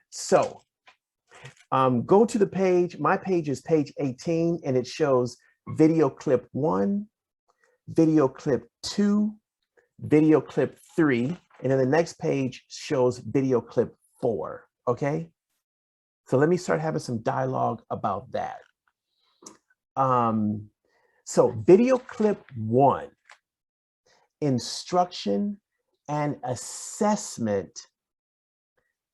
So go to the page. My page is page 18 and it shows video clip 1, video clip 2, video clip 3, and then the next page shows video clip 4. Okay. So let me start having some dialogue about that. So video clip 1, instruction and assessment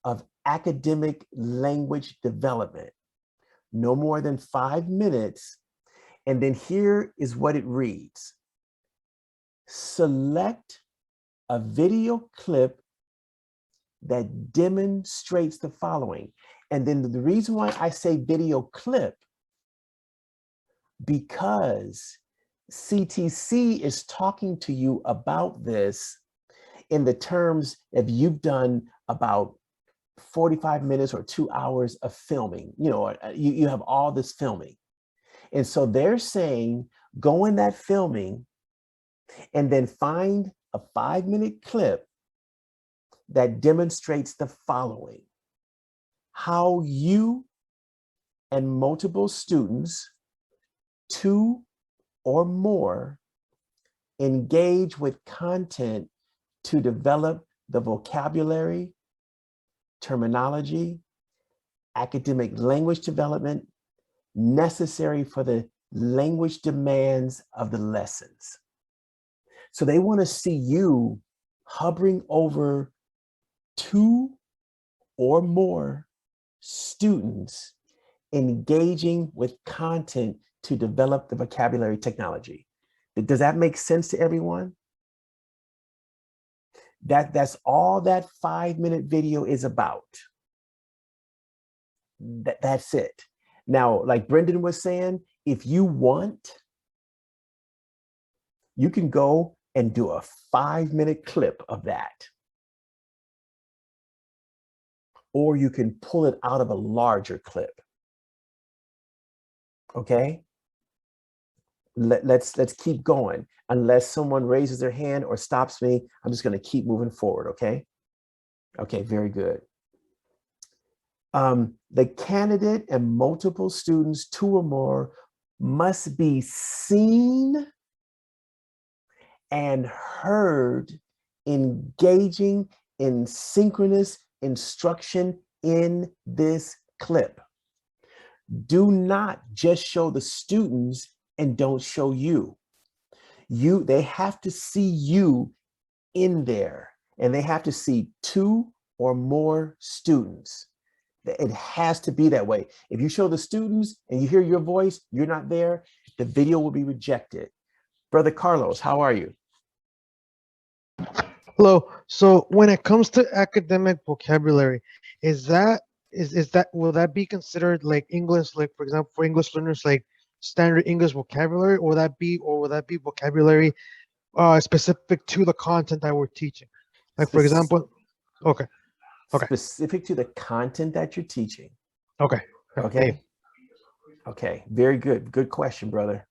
of academic language development, no more than 5 minutes. And then here is what it reads. Select a video clip that demonstrates the following. And then the reason why I say video clip, because CTC is talking to you about this in the terms of you've done about 45 minutes or 2 hours of filming, you have all this filming. And so they're saying, go in that filming and then find a 5-minute clip that demonstrates the following: how you and multiple students, 2 or more, engage with content to develop the vocabulary, terminology, academic language development necessary for the language demands of the lessons. So they want to see you hovering over 2 or more students engaging with content to develop the vocabulary technology. Does that make sense to everyone? That's all that 5-minute video is about. That's it. Now, like Brendan was saying, if you want, You can go and do a 5-minute clip of that. Or you can pull it out of a larger clip. Okay? Let's keep going. Unless someone raises their hand or stops me, I'm just going to keep moving forward, okay? Okay, very good. The candidate and multiple students, 2 or more, must be seen and heard engaging in synchronous instruction in this clip. Do not just show the students and don't show you. They have to see you in there, and they have to see 2 or more students. It has to be that way. If you show the students and you hear your voice, you're not there, the video will be rejected. Brother Carlos, how are you?
Hello. So when it comes to academic vocabulary, is that will that be considered like English, like for example, for English learners, like standard English vocabulary, or will that be vocabulary specific to the content that we're teaching? Like for example, okay.
Specific to the content that you're teaching.
Okay.
Okay. Very good. Good question, brother.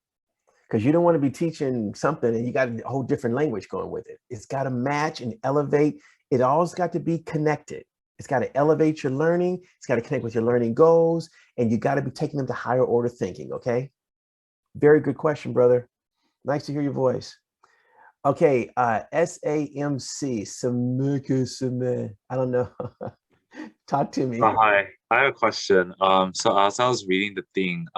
Because you don't want to be teaching something and you got a whole different language going with it. It's got to match and elevate. It always got to be connected. It's got to elevate your learning. It's got to connect with your learning goals, and you got to be taking them to higher order thinking. Okay. Very good question, brother. Nice to hear your voice. Okay. SAMC. I don't know. Talk to me.
Hi, I have a question. So as I was reading the thing,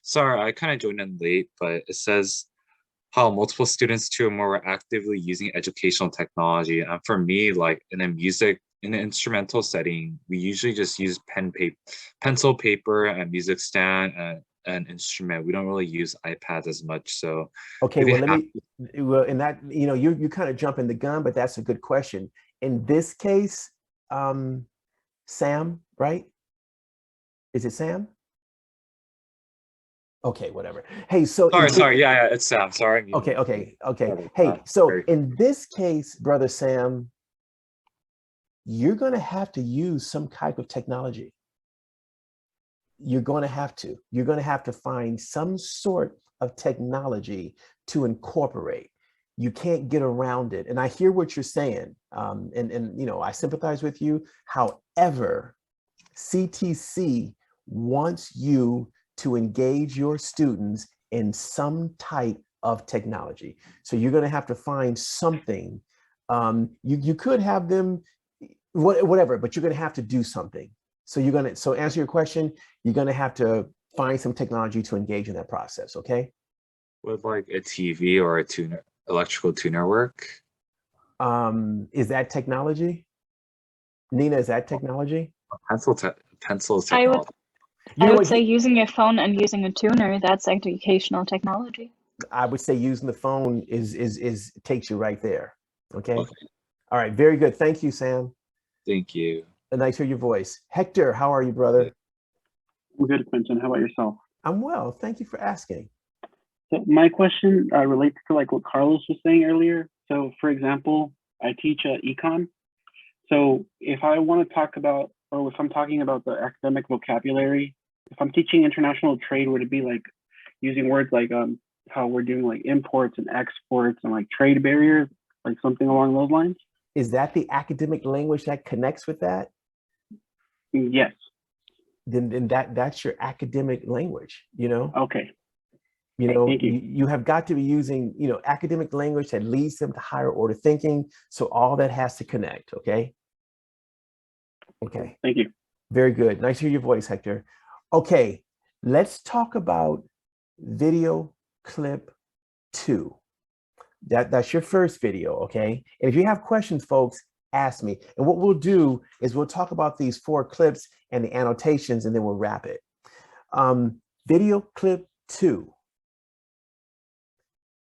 sorry, I kind of joined in late, but it says how multiple students, 2 or more, were actively using educational technology. And for me, like in a music, in an instrumental setting, we usually just use pencil, paper, and music stand and an instrument. We don't really use iPads as much. So
okay, well, in that, you kind of jumping the gun, but that's a good question. In this case, Sam, right? Is it Sam? Okay, whatever. Hey, so
sorry, yeah, it's Sam. Sorry.
Okay. Hey, so in this case, brother Sam, you're going to have to use some type of technology. You're going to have to find some sort of technology to incorporate. You can't get around it. And I hear what you're saying. And I sympathize with you. However, CTC wants you to engage your students in some type of technology. So you're going to have to find something. You could have them, whatever, but you're going to have to do something. So answer your question, you're going to have to find some technology to engage in that process. Okay.
Would like a TV or a electrical tuner work?
Is that technology? Nina, is that technology?
Pencil technology.
I would say using your phone and using a tuner, that's educational technology.
I would say using the phone is takes you right there. Okay. All right. Very good. Thank you, Sam.
Thank you.
And nice to hear your voice. Hector, how are you, brother?
I'm good, Quentin. How about yourself?
I'm well. Thank you for asking.
So my question relates to like what Carlos was saying earlier. So for example, I teach econ. So if I want to talk about, or if I'm talking about the academic vocabulary, if I'm teaching international trade, would it be like using words like how we're doing like imports and exports and like trade barriers, like something along those lines?
Is that the academic language that connects with that?
Yes.
Then that's your academic language,
Okay.
You have got to be using, academic language that leads them to higher order thinking. So all that has to connect. Okay. Okay.
Thank you.
Very good. Nice to hear your voice, Hector. Okay. Let's talk about video clip 2. That's your first video. Okay. And if you have questions, folks, ask me. And what we'll do is we'll talk about these 4 clips and the annotations, and then we'll wrap it. Video clip 2.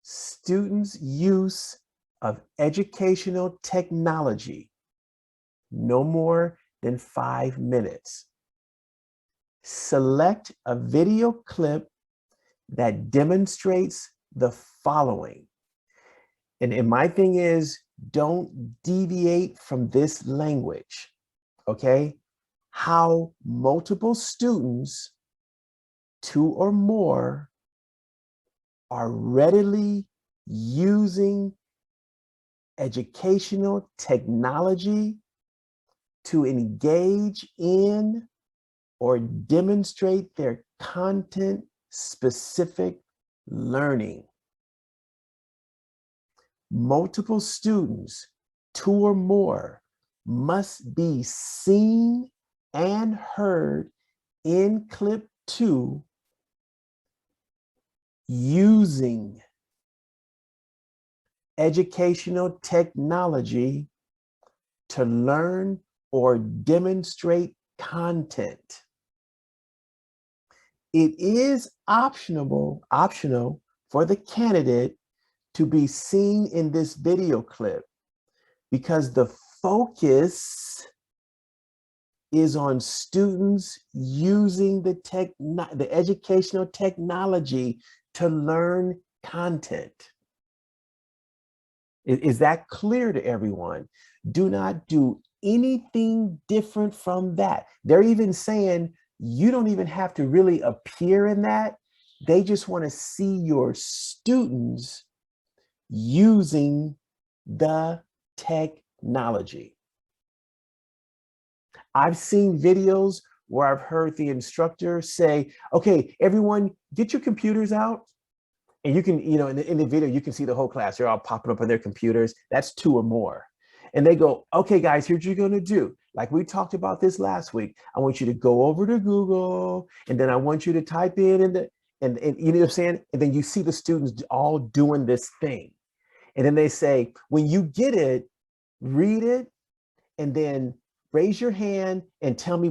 Students' use of educational technology, no more than 5 minutes. Select a video clip that demonstrates the following. And my thing is, don't deviate from this language, okay? How multiple students, 2 or more, are readily using educational technology to engage in or demonstrate their content-specific learning. Multiple students, 2 or more, must be seen and heard in clip 2 using educational technology to learn or demonstrate content. It is optional for the candidate to be seen in this video clip because the focus is on students using the educational technology to learn content. Is that clear to everyone? Do not do anything different from that. They're even saying you don't even have to really appear in that. They just want to see your students using the technology. I've seen videos where I've heard the instructor say, okay, everyone get your computers out. And you can, in the video, you can see the whole class. They're all popping up on their computers. That's 2 or more. And they go, okay, guys, here's what you're going to do. Like we talked about this last week. I want you to go over to Google, and then I want you to type in and you know what I'm saying? And then you see the students all doing this thing. And then they say, when you get it, read it, and then raise your hand and tell me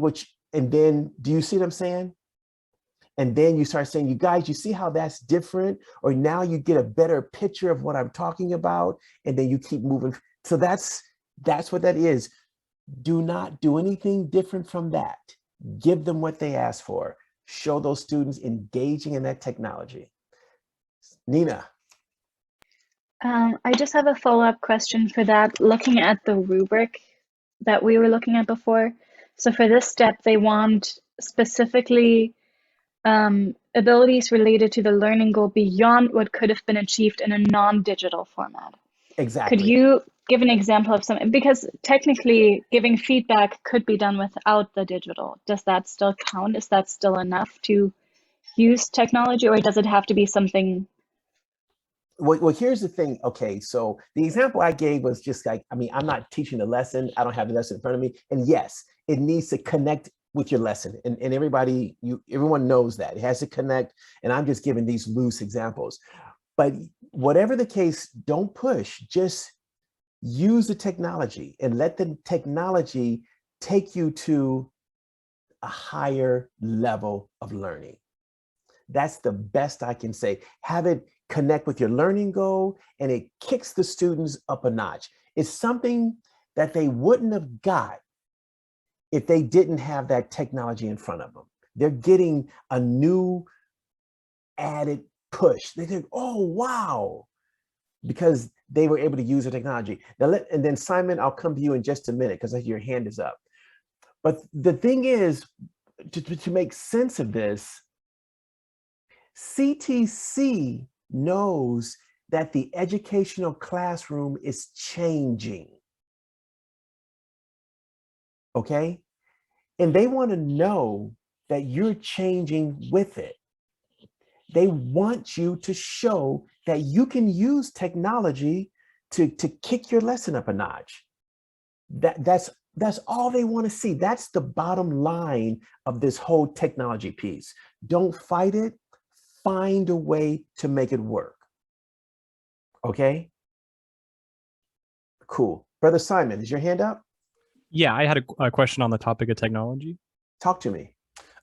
and then, do you see what I'm saying? And then you start saying, you guys, you see how that's different? Or now you get a better picture of what I'm talking about, and then you keep moving. So that's what that is. Do not do anything different from that. Give them what they ask for. Show those students engaging in that technology. Nina.
I just have a follow-up question for that. Looking at the rubric that we were looking at before. So for this step, they want specifically abilities related to the learning goal beyond what could have been achieved in a non-digital format.
Exactly.
Could you give an example of something? Because technically giving feedback could be done without the digital. Does that still count? Is that still enough to use technology, or does it have to be something?
Well, here's the thing. Okay, so the example I gave was just like, I'm not teaching the lesson. I don't have the lesson in front of me. And yes, it needs to connect with your lesson. And everyone knows that. It has to connect. And I'm just giving these loose examples. But whatever the case, don't push. Just use the technology and let the technology take you to a higher level of learning. That's the best I can say. Have it connect with your learning goal, and it kicks the students up a notch. It's something that they wouldn't have got if they didn't have that technology in front of them. They're getting a new added push. They think, oh, wow, because they were able to use the technology. And then Simon, I'll come to you in just a minute because your hand is up. But the thing is, to make sense of this, CTC knows that the educational classroom is changing. Okay? And they want to know that you're changing with it. They want you to show that you can use technology to kick your lesson up a notch. That's all they want to see. That's the bottom line of this whole technology piece. Don't fight it. Find a way to make it work. Okay? Cool. Brother Simon, is your hand up?
Yeah, I had a question on the topic of technology.
Talk to me.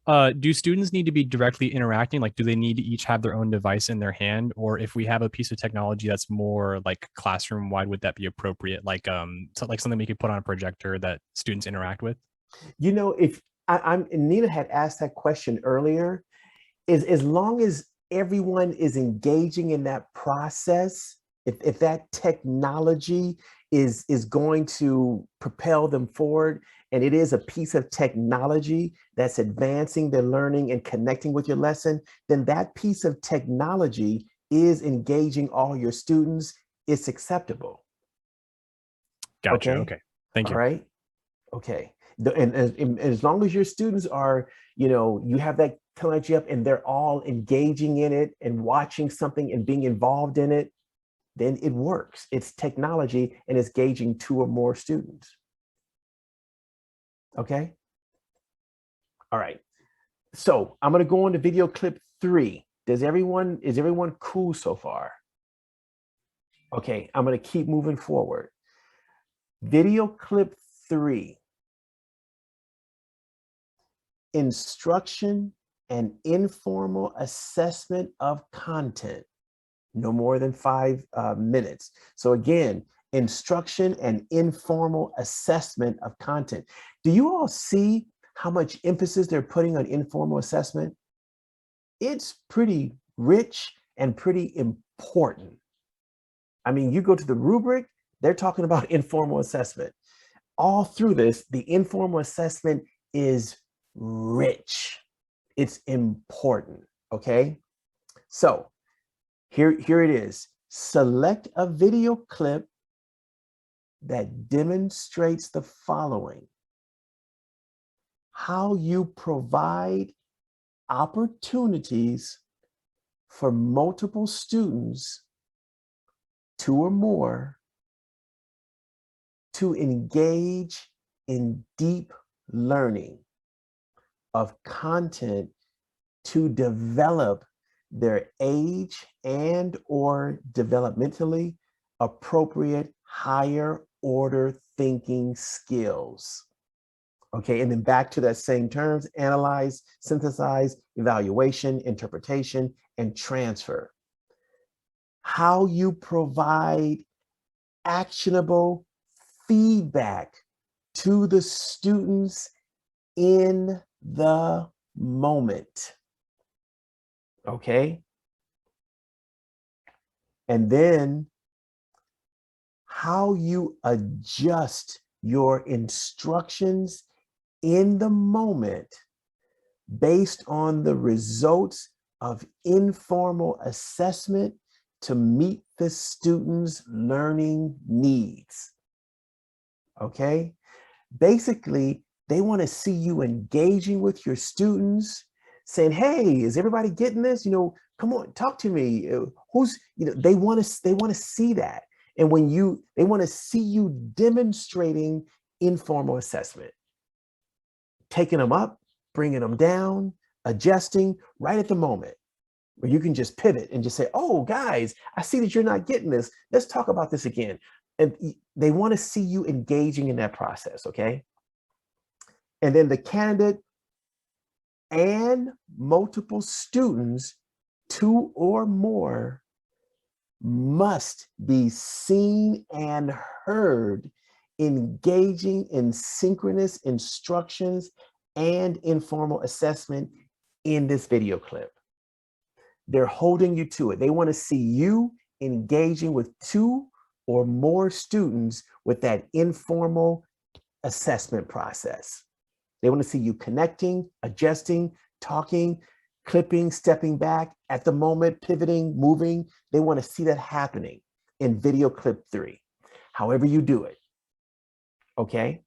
Do students need to be directly interacting? Like, do they need to each have their own device in their hand? Or if we have a piece of technology that's more like classroom wide, would that be appropriate? Like, like something we could put on a projector that students interact with?
You know, if Nina had asked that question earlier, is as long as everyone is engaging in that process, if that technology is going to propel them forward, and it is a piece of technology that's advancing their learning and connecting with your lesson, then that piece of technology is engaging all your students. It's acceptable.
Gotcha. Okay. Thank you.
All right. Okay. And as long as your students are, you have that technology up and they're all engaging in it and watching something and being involved in it, then it works. It's technology and it's gauging 2 or more students. Okay. All right. So I'm going to go on to video clip 3. Is everyone cool so far? Okay. I'm going to keep moving forward. Video clip 3. Instruction and informal assessment of content. No more than 5 minutes. So again, instruction and informal assessment of content. Do you all see how much emphasis they're putting on informal assessment? It's pretty rich and pretty important. I mean, you go to the rubric, they're talking about informal assessment. All through this, the informal assessment is rich. It's important, okay? So here it is. Select a video clip that demonstrates the following: how you provide opportunities for multiple students, 2 or more, to engage in deep learning of content to develop their age and or developmentally appropriate higher order thinking skills. Okay, and then back to that same terms: analyze, synthesize, evaluation, interpretation, and transfer. How you provide actionable feedback to the students in the moment. Okay. And then how you adjust your instructions in the moment based on the results of informal assessment to meet the student's learning needs. Okay. Basically, they want to see you engaging with your students, saying, hey, is everybody getting this? Come on, talk to me. They want to see that. And they want to see you demonstrating informal assessment, taking them up, bringing them down, adjusting right at the moment, where you can just pivot and just say, oh, guys, I see that you're not getting this. Let's talk about this again. And they want to see you engaging in that process, okay? And then the candidate and multiple students, 2 or more, must be seen and heard engaging in synchronous instructions and informal assessment in this video clip. They're holding you to it. They want to see you engaging with 2 or more students with that informal assessment process. They want to see you connecting, adjusting, talking, clipping, stepping back at the moment, pivoting, moving. They want to see that happening in video clip 3, however you do it. Okay.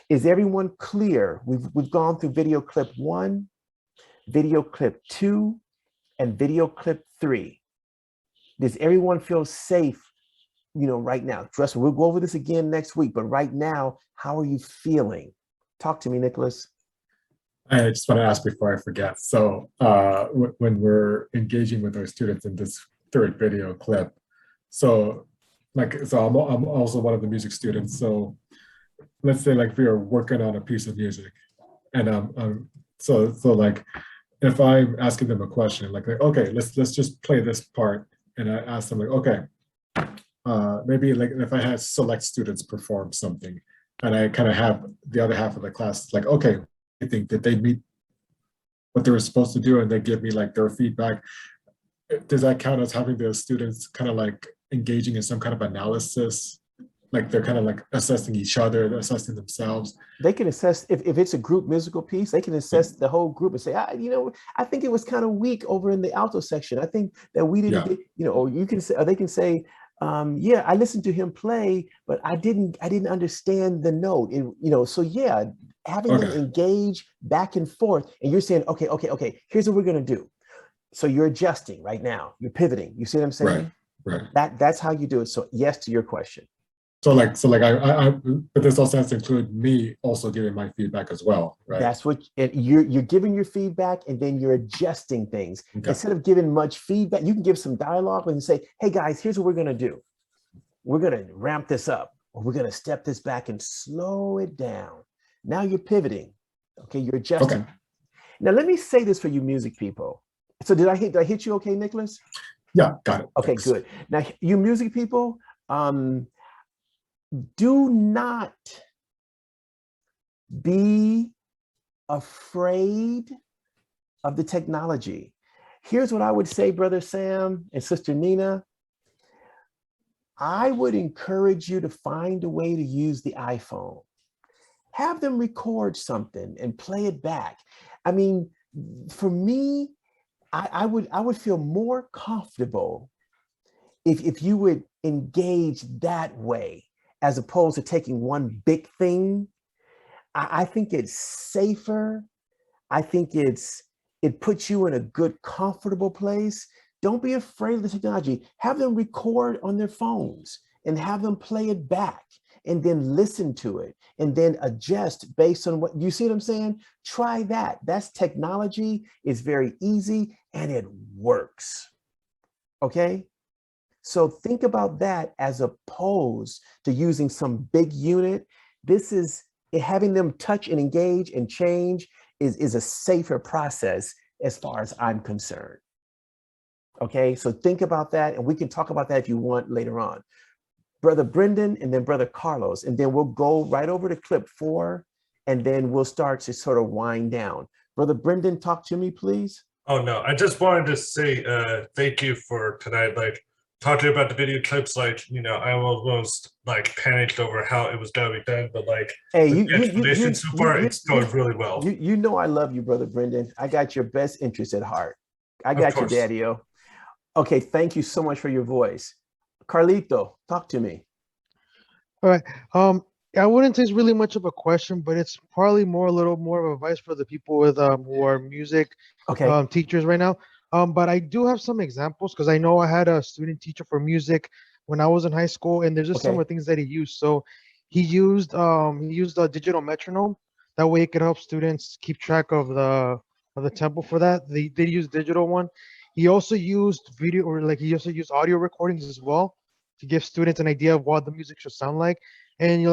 Is everyone clear? We've gone through video clip 1, video clip 2, and video clip 3. Does everyone feel safe, right now? Trust me, we'll go over this again next week, but right now, how are you feeling? Talk to me, Nicholas.
I just want to ask before I forget. So when we're engaging with our students in this 3rd video clip, so I'm also one of the music students. So let's say we are working on a piece of music, and so if I'm asking them a question, okay, let's just play this part, and I ask them okay, maybe if I had select students perform something, and I kind of have the other half of the class okay, I think that they meet what they were supposed to do, and they give me their feedback. does that count as having the students kind of like engaging in some kind of analysis? Like they're kind of like assessing each other, they're assessing themselves.
They can assess if it's a group musical piece, they can assess the whole group and say, I think it was kind of weak over in the alto section. I think that we didn't get, or you can say, or they can say, yeah, I listened to him play, but I didn't understand the note. And, so yeah, having them engage back and forth, and you're saying, okay, here's what we're gonna do. So you're adjusting right now, you're pivoting. You see what I'm saying?
Right.
That's how you do it. So yes to your question.
So I but this also has to include me also giving my feedback as well, right?
That's what you're giving your feedback, and then you're adjusting things. Instead of giving much feedback, you can give some dialogue and say, hey guys, here's what we're gonna do. We're gonna ramp this up, or we're gonna step this back and slow it down. Now you're pivoting. Okay, you're adjusting. Now let me say this for you music people. So did I hit you okay, Nicholas?
Yeah, got it.
Okay, good. Now you music people, do not be afraid of the technology. Here's what I would say, Brother Sam and Sister Nina. I would encourage you to find a way to use the iPhone. Have them record something and play it back. I mean, for me, I would feel more comfortable if you would engage that way, as opposed to taking one big thing. I think it's safer. I think it puts you in a good, comfortable place. Don't be afraid of the technology. Have them record on their phones and have them play it back, and then listen to it and then adjust based on what you see what I'm saying. Try that. That's technology. It's very easy and it works. Okay. So think about that as opposed to using some big unit. This is having them touch and engage and change is a safer process as far as I'm concerned. Okay, so think about that, and we can talk about that if you want later on. Brother Brendan and then Brother Carlos, and then we'll go right over to clip 4, and then we'll start to sort of wind down. Brother Brendan, talk to me, please.
Oh no, I just wanted to say thank you for tonight. Like talking about the video clips, like I almost like panicked over how it was gonna be done, but like
hey,
so far it's going really well.
You know I love you, Brother Brendan. I got your best interest at heart. I got you, Daddy-o. Okay, thank you so much for your voice. Carlito, talk to me.
All right. I wouldn't say it's really much of a question, but it's probably a little more of advice for the people with who are music teachers right now. But I do have some examples because I know I had a student teacher for music when I was in high school, and there's just some of the things that he used. So he used a digital metronome. That way it could help students keep track of the tempo for that. They did use digital one. He also used he also used audio recordings as well to give students an idea of what the music should sound like. And you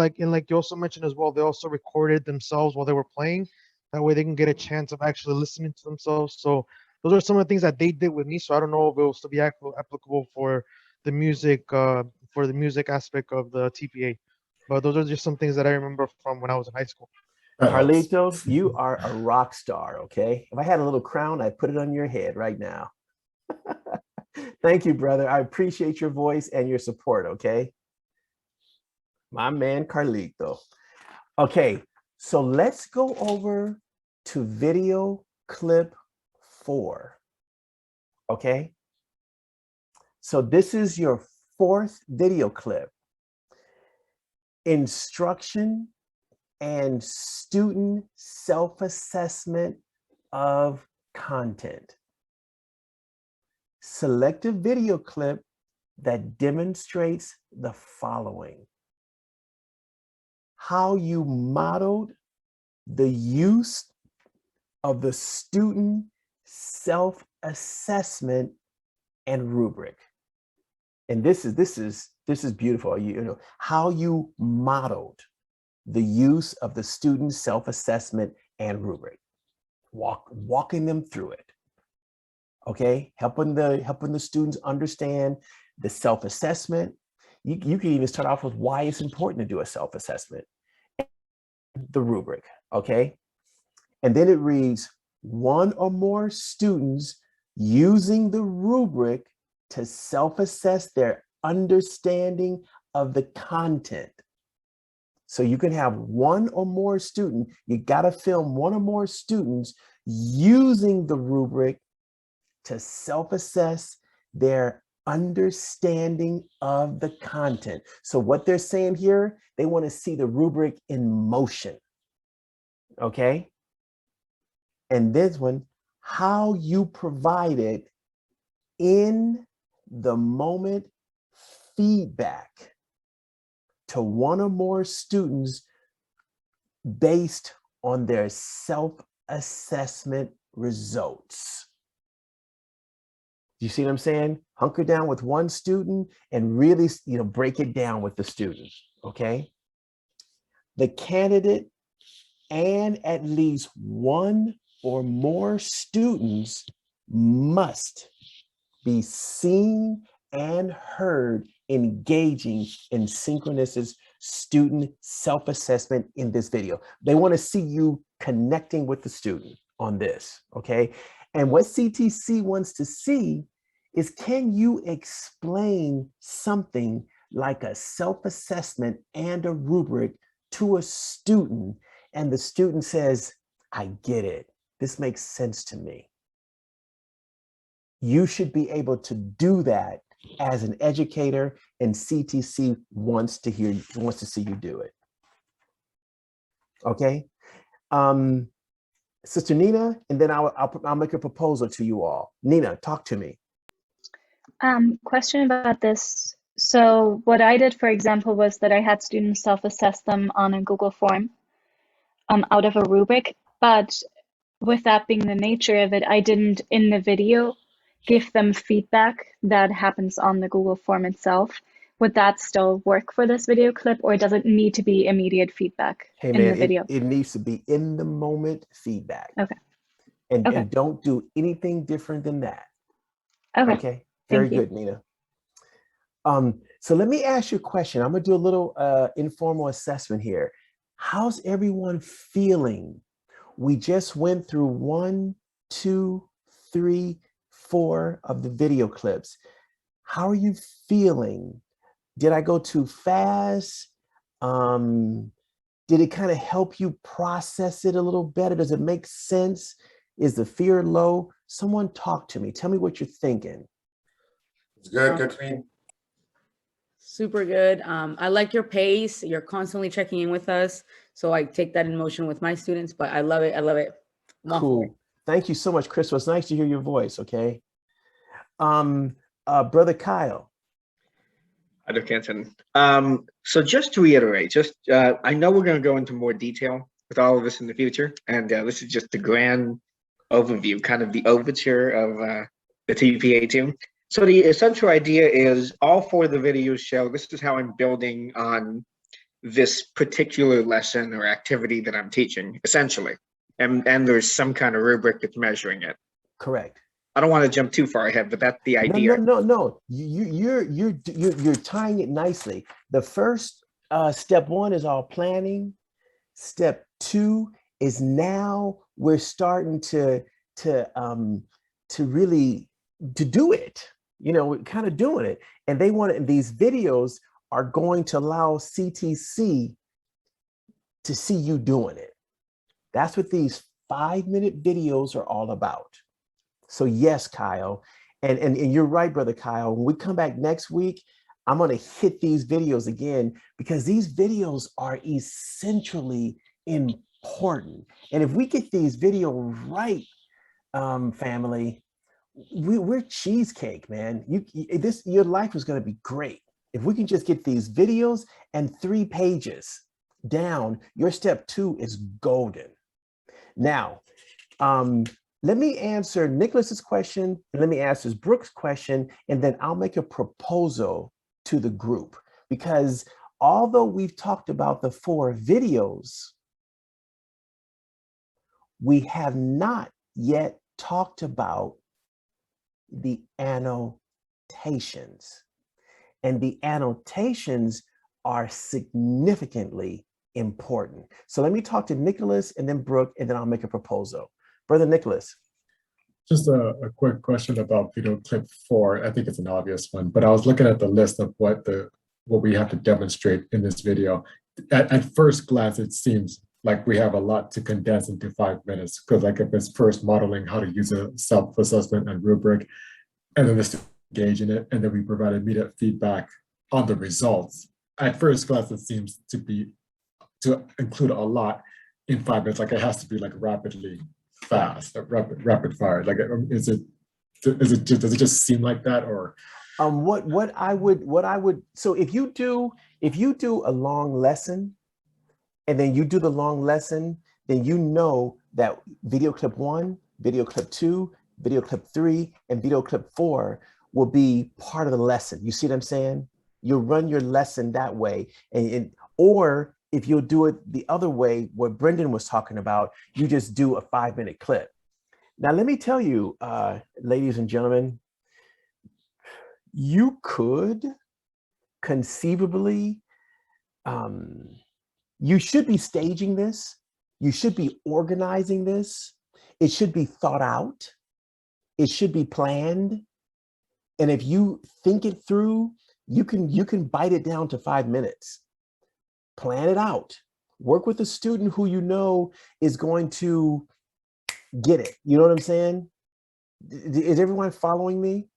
also mentioned as well, they also recorded themselves while they were playing. That way they can get a chance of actually listening to themselves. So those are some of the things that they did with me. So I don't know if it will still be applicable for the music aspect of the TPA. But those are just some things that I remember from when I was in high school.
Carlito, you are a rock star, okay? If I had a little crown, I'd put it on your head right now. Thank you, brother. I appreciate your voice and your support, okay? My man, Carlito. Okay, so let's go over to video clip 4, okay? So this is your 4th video clip. Instruction and student self-assessment of content. Select a video clip that demonstrates the following: how you modeled the use of the student self-assessment and rubric. And this is beautiful. How you modeled the use of the student self-assessment and rubric, walking them through it. Okay, helping the students understand the self-assessment. You can even start off with why it's important to do a self-assessment, the rubric, okay? And then it reads, 1 or more students using the rubric to self-assess their understanding of the content. So you can have one or more student, you got to film one or more students using the rubric to self-assess their understanding of the content. So what they're saying here, they want to see the rubric in motion. Okay. And this one, how you provide it in the moment feedback to one or more students based on their self-assessment results. You see what I'm saying? Hunker down with one student and really, break it down with the student, okay? The candidate and at least one or more students must be seen and heard engaging in synchronous student self-assessment in this video. They want to see you connecting with the student on this, okay? And what CTC wants to see is, can you explain something like a self-assessment and a rubric to a student, and the student says, I get it. This makes sense to me. You should be able to do that as an educator, and CTC wants to see you do it. Okay, Sister Nina, and then I'll make a proposal to you all. Nina, talk to me.
Question about this. So what I did, for example, was that I had students self-assess them on a Google form out of a rubric, but with that being the nature of it, I didn't in the video give them feedback that happens on the Google form itself. Would that still work for this video clip, or does it need to be immediate feedback in the video?
It needs to be in the moment feedback.
Okay.
And don't do anything different than that.
Okay.
Very good, Nina. So let me ask you a question. I'm gonna do a little informal assessment here. How's everyone feeling? We just went through 1, 2, 3, 4 of the video clips. How are you feeling? Did I go too fast? Did it kind of help you process it a little better? Does it make sense? Is the fear low? Someone talk to me. Tell me what you're thinking.
It's good. Good speed.
Super good. I like your pace. You're constantly checking in with us. So I take that in motion with my students, but I love it. I love it.
Cool. Thank you so much, Crystal. It's nice to hear your voice, okay? Brother Kyle.
Hi, Dr. Canton. So just to reiterate, I know we're going to go into more detail with all of this in the future, and this is just the grand overview, kind of the overture of the TPA team. So the essential idea is all 4 of the videos show this is how I'm building on this particular lesson or activity that I'm teaching, essentially. And there's some kind of rubric that's measuring it.
Correct.
I don't want to jump too far ahead, but that's the idea.
No. You're tying it nicely. The first step 1 is all planning. Step 2 is now we're starting to really do it. We're kind of doing it, and these videos are going to allow CTC to see you doing it. That's what these 5-minute videos are all about. So yes, Kyle, and you're right, Brother Kyle. When we come back next week, I'm going to hit these videos again, because these videos are essentially important. And if we get these videos right, family, we're cheesecake, man. Your life is going to be great. If we can just get these videos and 3 pages down, your step 2 is golden. Now, let me answer Nicholas's question, and let me answer Brooke's question, and then I'll make a proposal to the group. Because although we've talked about the 4 videos, we have not yet talked about the annotations. And the annotations are significantly important. So let me talk to Nicholas and then Brooke, and then I'll make a proposal. Brother Nicholas.
Just a quick question about video clip 4. I think it's an obvious one, but I was looking at the list of what we have to demonstrate in this video. At first glance, it seems like we have a lot to condense into 5 minutes, because like if it's first modeling how to use a self-assessment and rubric, and then the student engage in it, and then we provide immediate feedback on the results. At first glance, it seems to include a lot in 5 minutes. Like it has to be like rapidly fast, rapid fire. Like, does it just seem like that, or?
What I would, so if you do a long lesson, and then you do the long lesson, then you know that video clip 1, video clip 2, video clip 3, and video clip 4 will be part of the lesson. You see what I'm saying? You'll run your lesson that way, or if you'll do it the other way, what Brendan was talking about, you just do a 5-minute clip. Now, let me tell you, ladies and gentlemen, you could conceivably, you should be staging this. You should be organizing this. It should be thought out. It should be planned. And if you think it through, you can bite it down to 5 minutes. Plan it out. Work with a student who you know is going to get it. You know what I'm saying? Is everyone following me?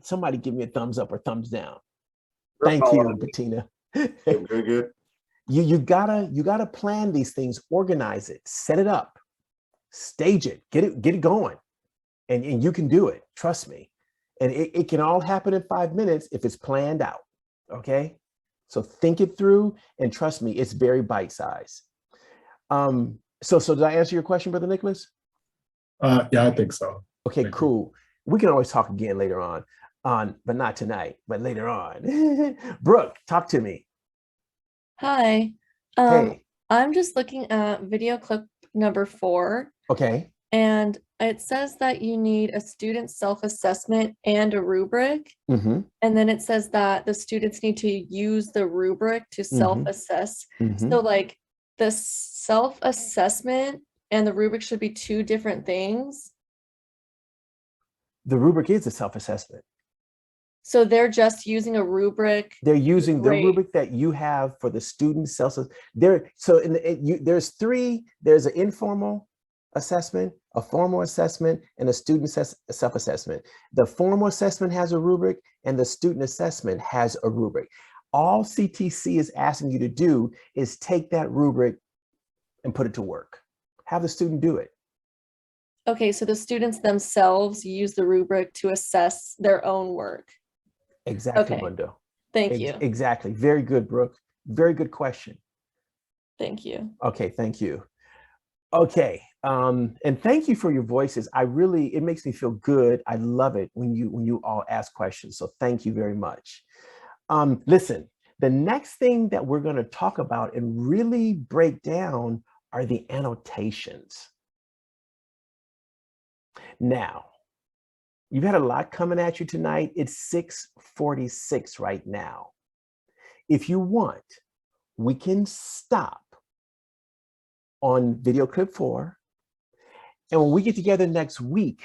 Somebody give me a thumbs up or thumbs down. Thank you, Bettina.
Good.
You gotta plan these things, organize it, set it up, stage it, get it going, and you can do it. Trust me. And it can all happen in 5 minutes if it's planned out. Okay. So think it through, and trust me, it's very bite-sized. So did I answer your question, Brother Nicholas?
Yeah, I think so.
Okay, cool. We can always talk again later on, but not tonight, but later on. Brooke, talk to me.
Hi.
Hey.
I'm just looking at video clip number 4.
Okay.
And it says that you need a student self-assessment and a rubric.
Mm-hmm.
And then it says that the students need to use the rubric to self-assess.
Mm-hmm.
So like the self-assessment and the rubric should be 2 different things.
The rubric is a self-assessment.
So they're just using a rubric.
They're using the rubric that you have for the student self-assessment. There's 3, there's an informal assessment, a formal assessment, and a student self-assessment. The formal assessment has a rubric, and the student assessment has a rubric. All CTC is asking you to do is take that rubric and put it to work. Have the student do it.
Okay, so the students themselves use the rubric to assess their own work.
Exactly,
Okay.
Mundo.
Thank you.
Exactly. Very good, Brooke. Very good question.
Thank you.
Okay, thank you. Okay, and thank you for your voices. It makes me feel good. I love it when you all ask questions. So thank you very much. Listen, the next thing that we're going to talk about and really break down are the annotations. Now, you've had a lot coming at you tonight. It's 6:46 right now. If you want, we can stop on video clip 4. And when we get together next week,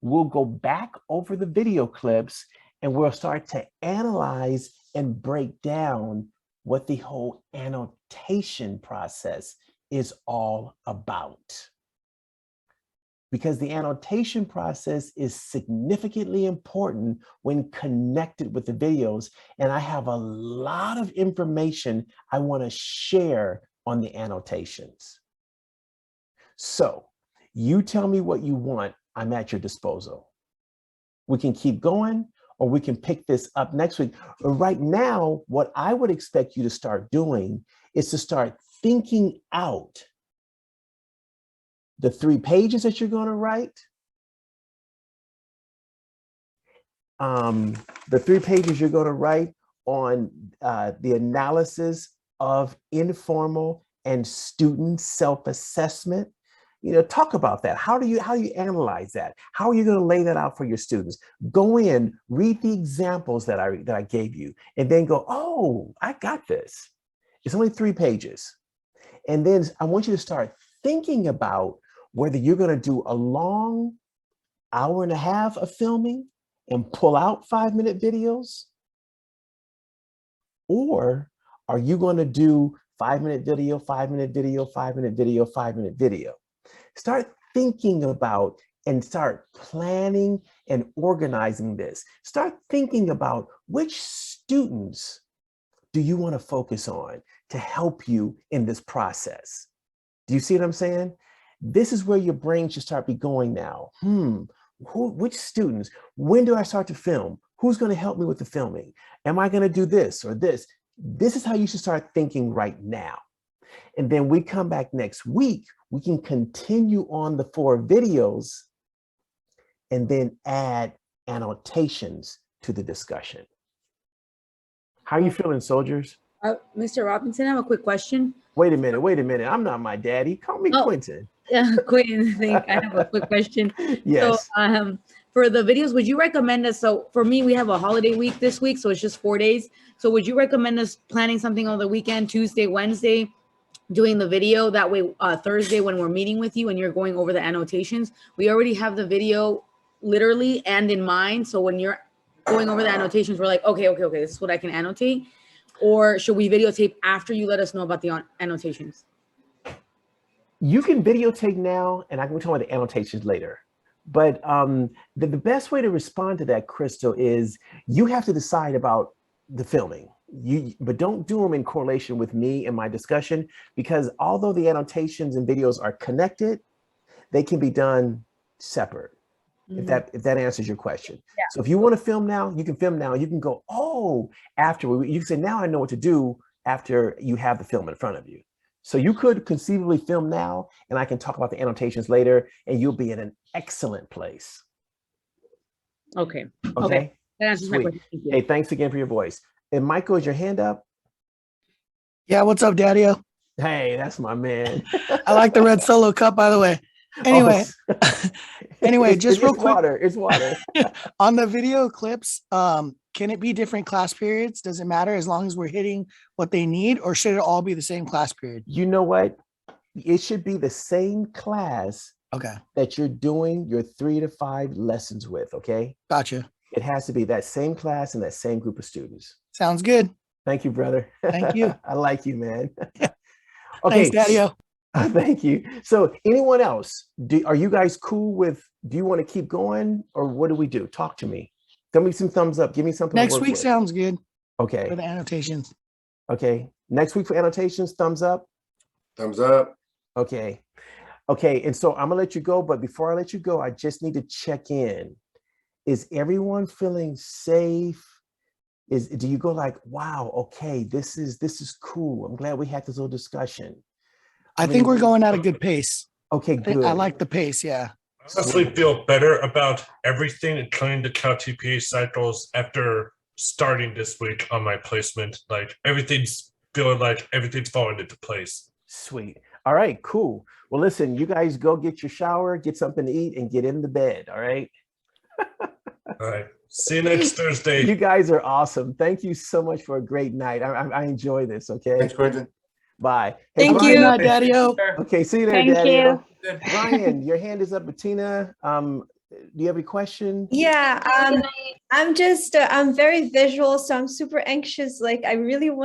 we'll go back over the video clips and we'll start to analyze and break down what the whole annotation process is all about. Because the annotation process is significantly important when connected with the videos. And I have a lot of information I want to share on the annotations. So you tell me what you want, I'm at your disposal. We can keep going, or we can pick this up next week. But right now, what I would expect you to start doing is to start thinking out the 3 pages that you're going to write. The 3 pages you're going to write on the analysis of informal and student self-assessment. Talk about that. How do you analyze that? How are you going to lay that out for your students? Go in, read the examples that I gave you, and then go, oh, I got this. It's only 3 pages. And then I want you to start thinking about whether you're going to do a long hour and a half of filming and pull out 5-minute videos, or are you going to do 5-minute video, 5-minute video, 5-minute video, 5-minute video? Start thinking about and start planning and organizing this. Start thinking about which students do you want to focus on to help you in this process. Do you see what I'm saying? This is where your brain should start be going now. Which students? When do I start to film? Who's going to help me with the filming? Am I going to do this or this? This is how you should start thinking right now. And then we come back next week, we can continue on the 4 videos and then add annotations to the discussion. How are you feeling, soldiers?
Mr. Robinson, I have a quick question.
Wait a minute. I'm not my daddy. Call me Quentin.
Quentin, I have a quick question.
Yes.
So, for the videos, would you recommend us? So for me, we have a holiday week this week, so it's just 4 days. So would you recommend us planning something on the weekend, Tuesday, Wednesday, doing the video? That way, Thursday when we're meeting with you and you're going over the annotations, we already have the video literally and in mind. So when you're going over the annotations, we're like, okay, this is what I can annotate. Or should we videotape after you let us know about the annotations?
You can videotape now, and I can talk about the annotations later. But the best way to respond to that, Crystal, is you have to decide about the filming. But don't do them in correlation with me and my discussion, because although the annotations and videos are connected, they can be done separate. If that answers your question. Yeah. So if you want to film now, you can film now. You can go, after you can say, now I know what to do after you have the film in front of you. So you could conceivably film now, and I can talk about the annotations later, and you'll be in an excellent place.
Okay.
Okay.
That answers my question. Thank you.
Hey, thanks again for your voice. And Michael, is your hand up?
Yeah, what's up, Daddy-O?
Hey, that's my man.
I like the red Solo cup, by the way. Anyway, just real quick.
It's water.
On the video clips, can it be different class periods? Does it matter as long as we're hitting what they need, or should it all be the same class period?
You know what? It should be the same class that you're doing your 3 to 5 lessons with, okay?
Gotcha.
It has to be that same class and that same group of students.
Sounds good.
Thank you, brother.
Thank you.
I like you, man.
Okay. Thanks, Daddy-O.
Thank you. So anyone else, are you guys cool with, do you want to keep going, or what do we do? Talk to me. Give me some thumbs up. Give me something.
Next week sounds good.
Okay.
For the annotations.
Okay. Next week for annotations, thumbs up.
Thumbs up.
Okay. Okay. And so I'm gonna let you go, but before I let you go, I just need to check in. Is everyone feeling safe? Do you go like, wow, okay, this is cool. I'm glad we had this little discussion.
I think we're going at a good pace.
Okay, good.
I like the pace, yeah.
I honestly feel better about everything, including the CalTPA cycles, after starting this week on my placement. Like everything's falling into place.
Sweet. All right, cool. Well, listen, you guys go get your shower, get something to eat, and get in the bed. All right.
All right. See you next Thursday.
You guys are awesome. Thank you so much for a great night. I enjoy this. Okay.
Thanks, Quentin.
Bye.
Hey, Thank you, Daddy-O.
Okay, see you there, Daddy-O. Ryan, your hand is up. Bettina, do you have any question?
Yeah, I'm very visual, so I'm super anxious. Like I really want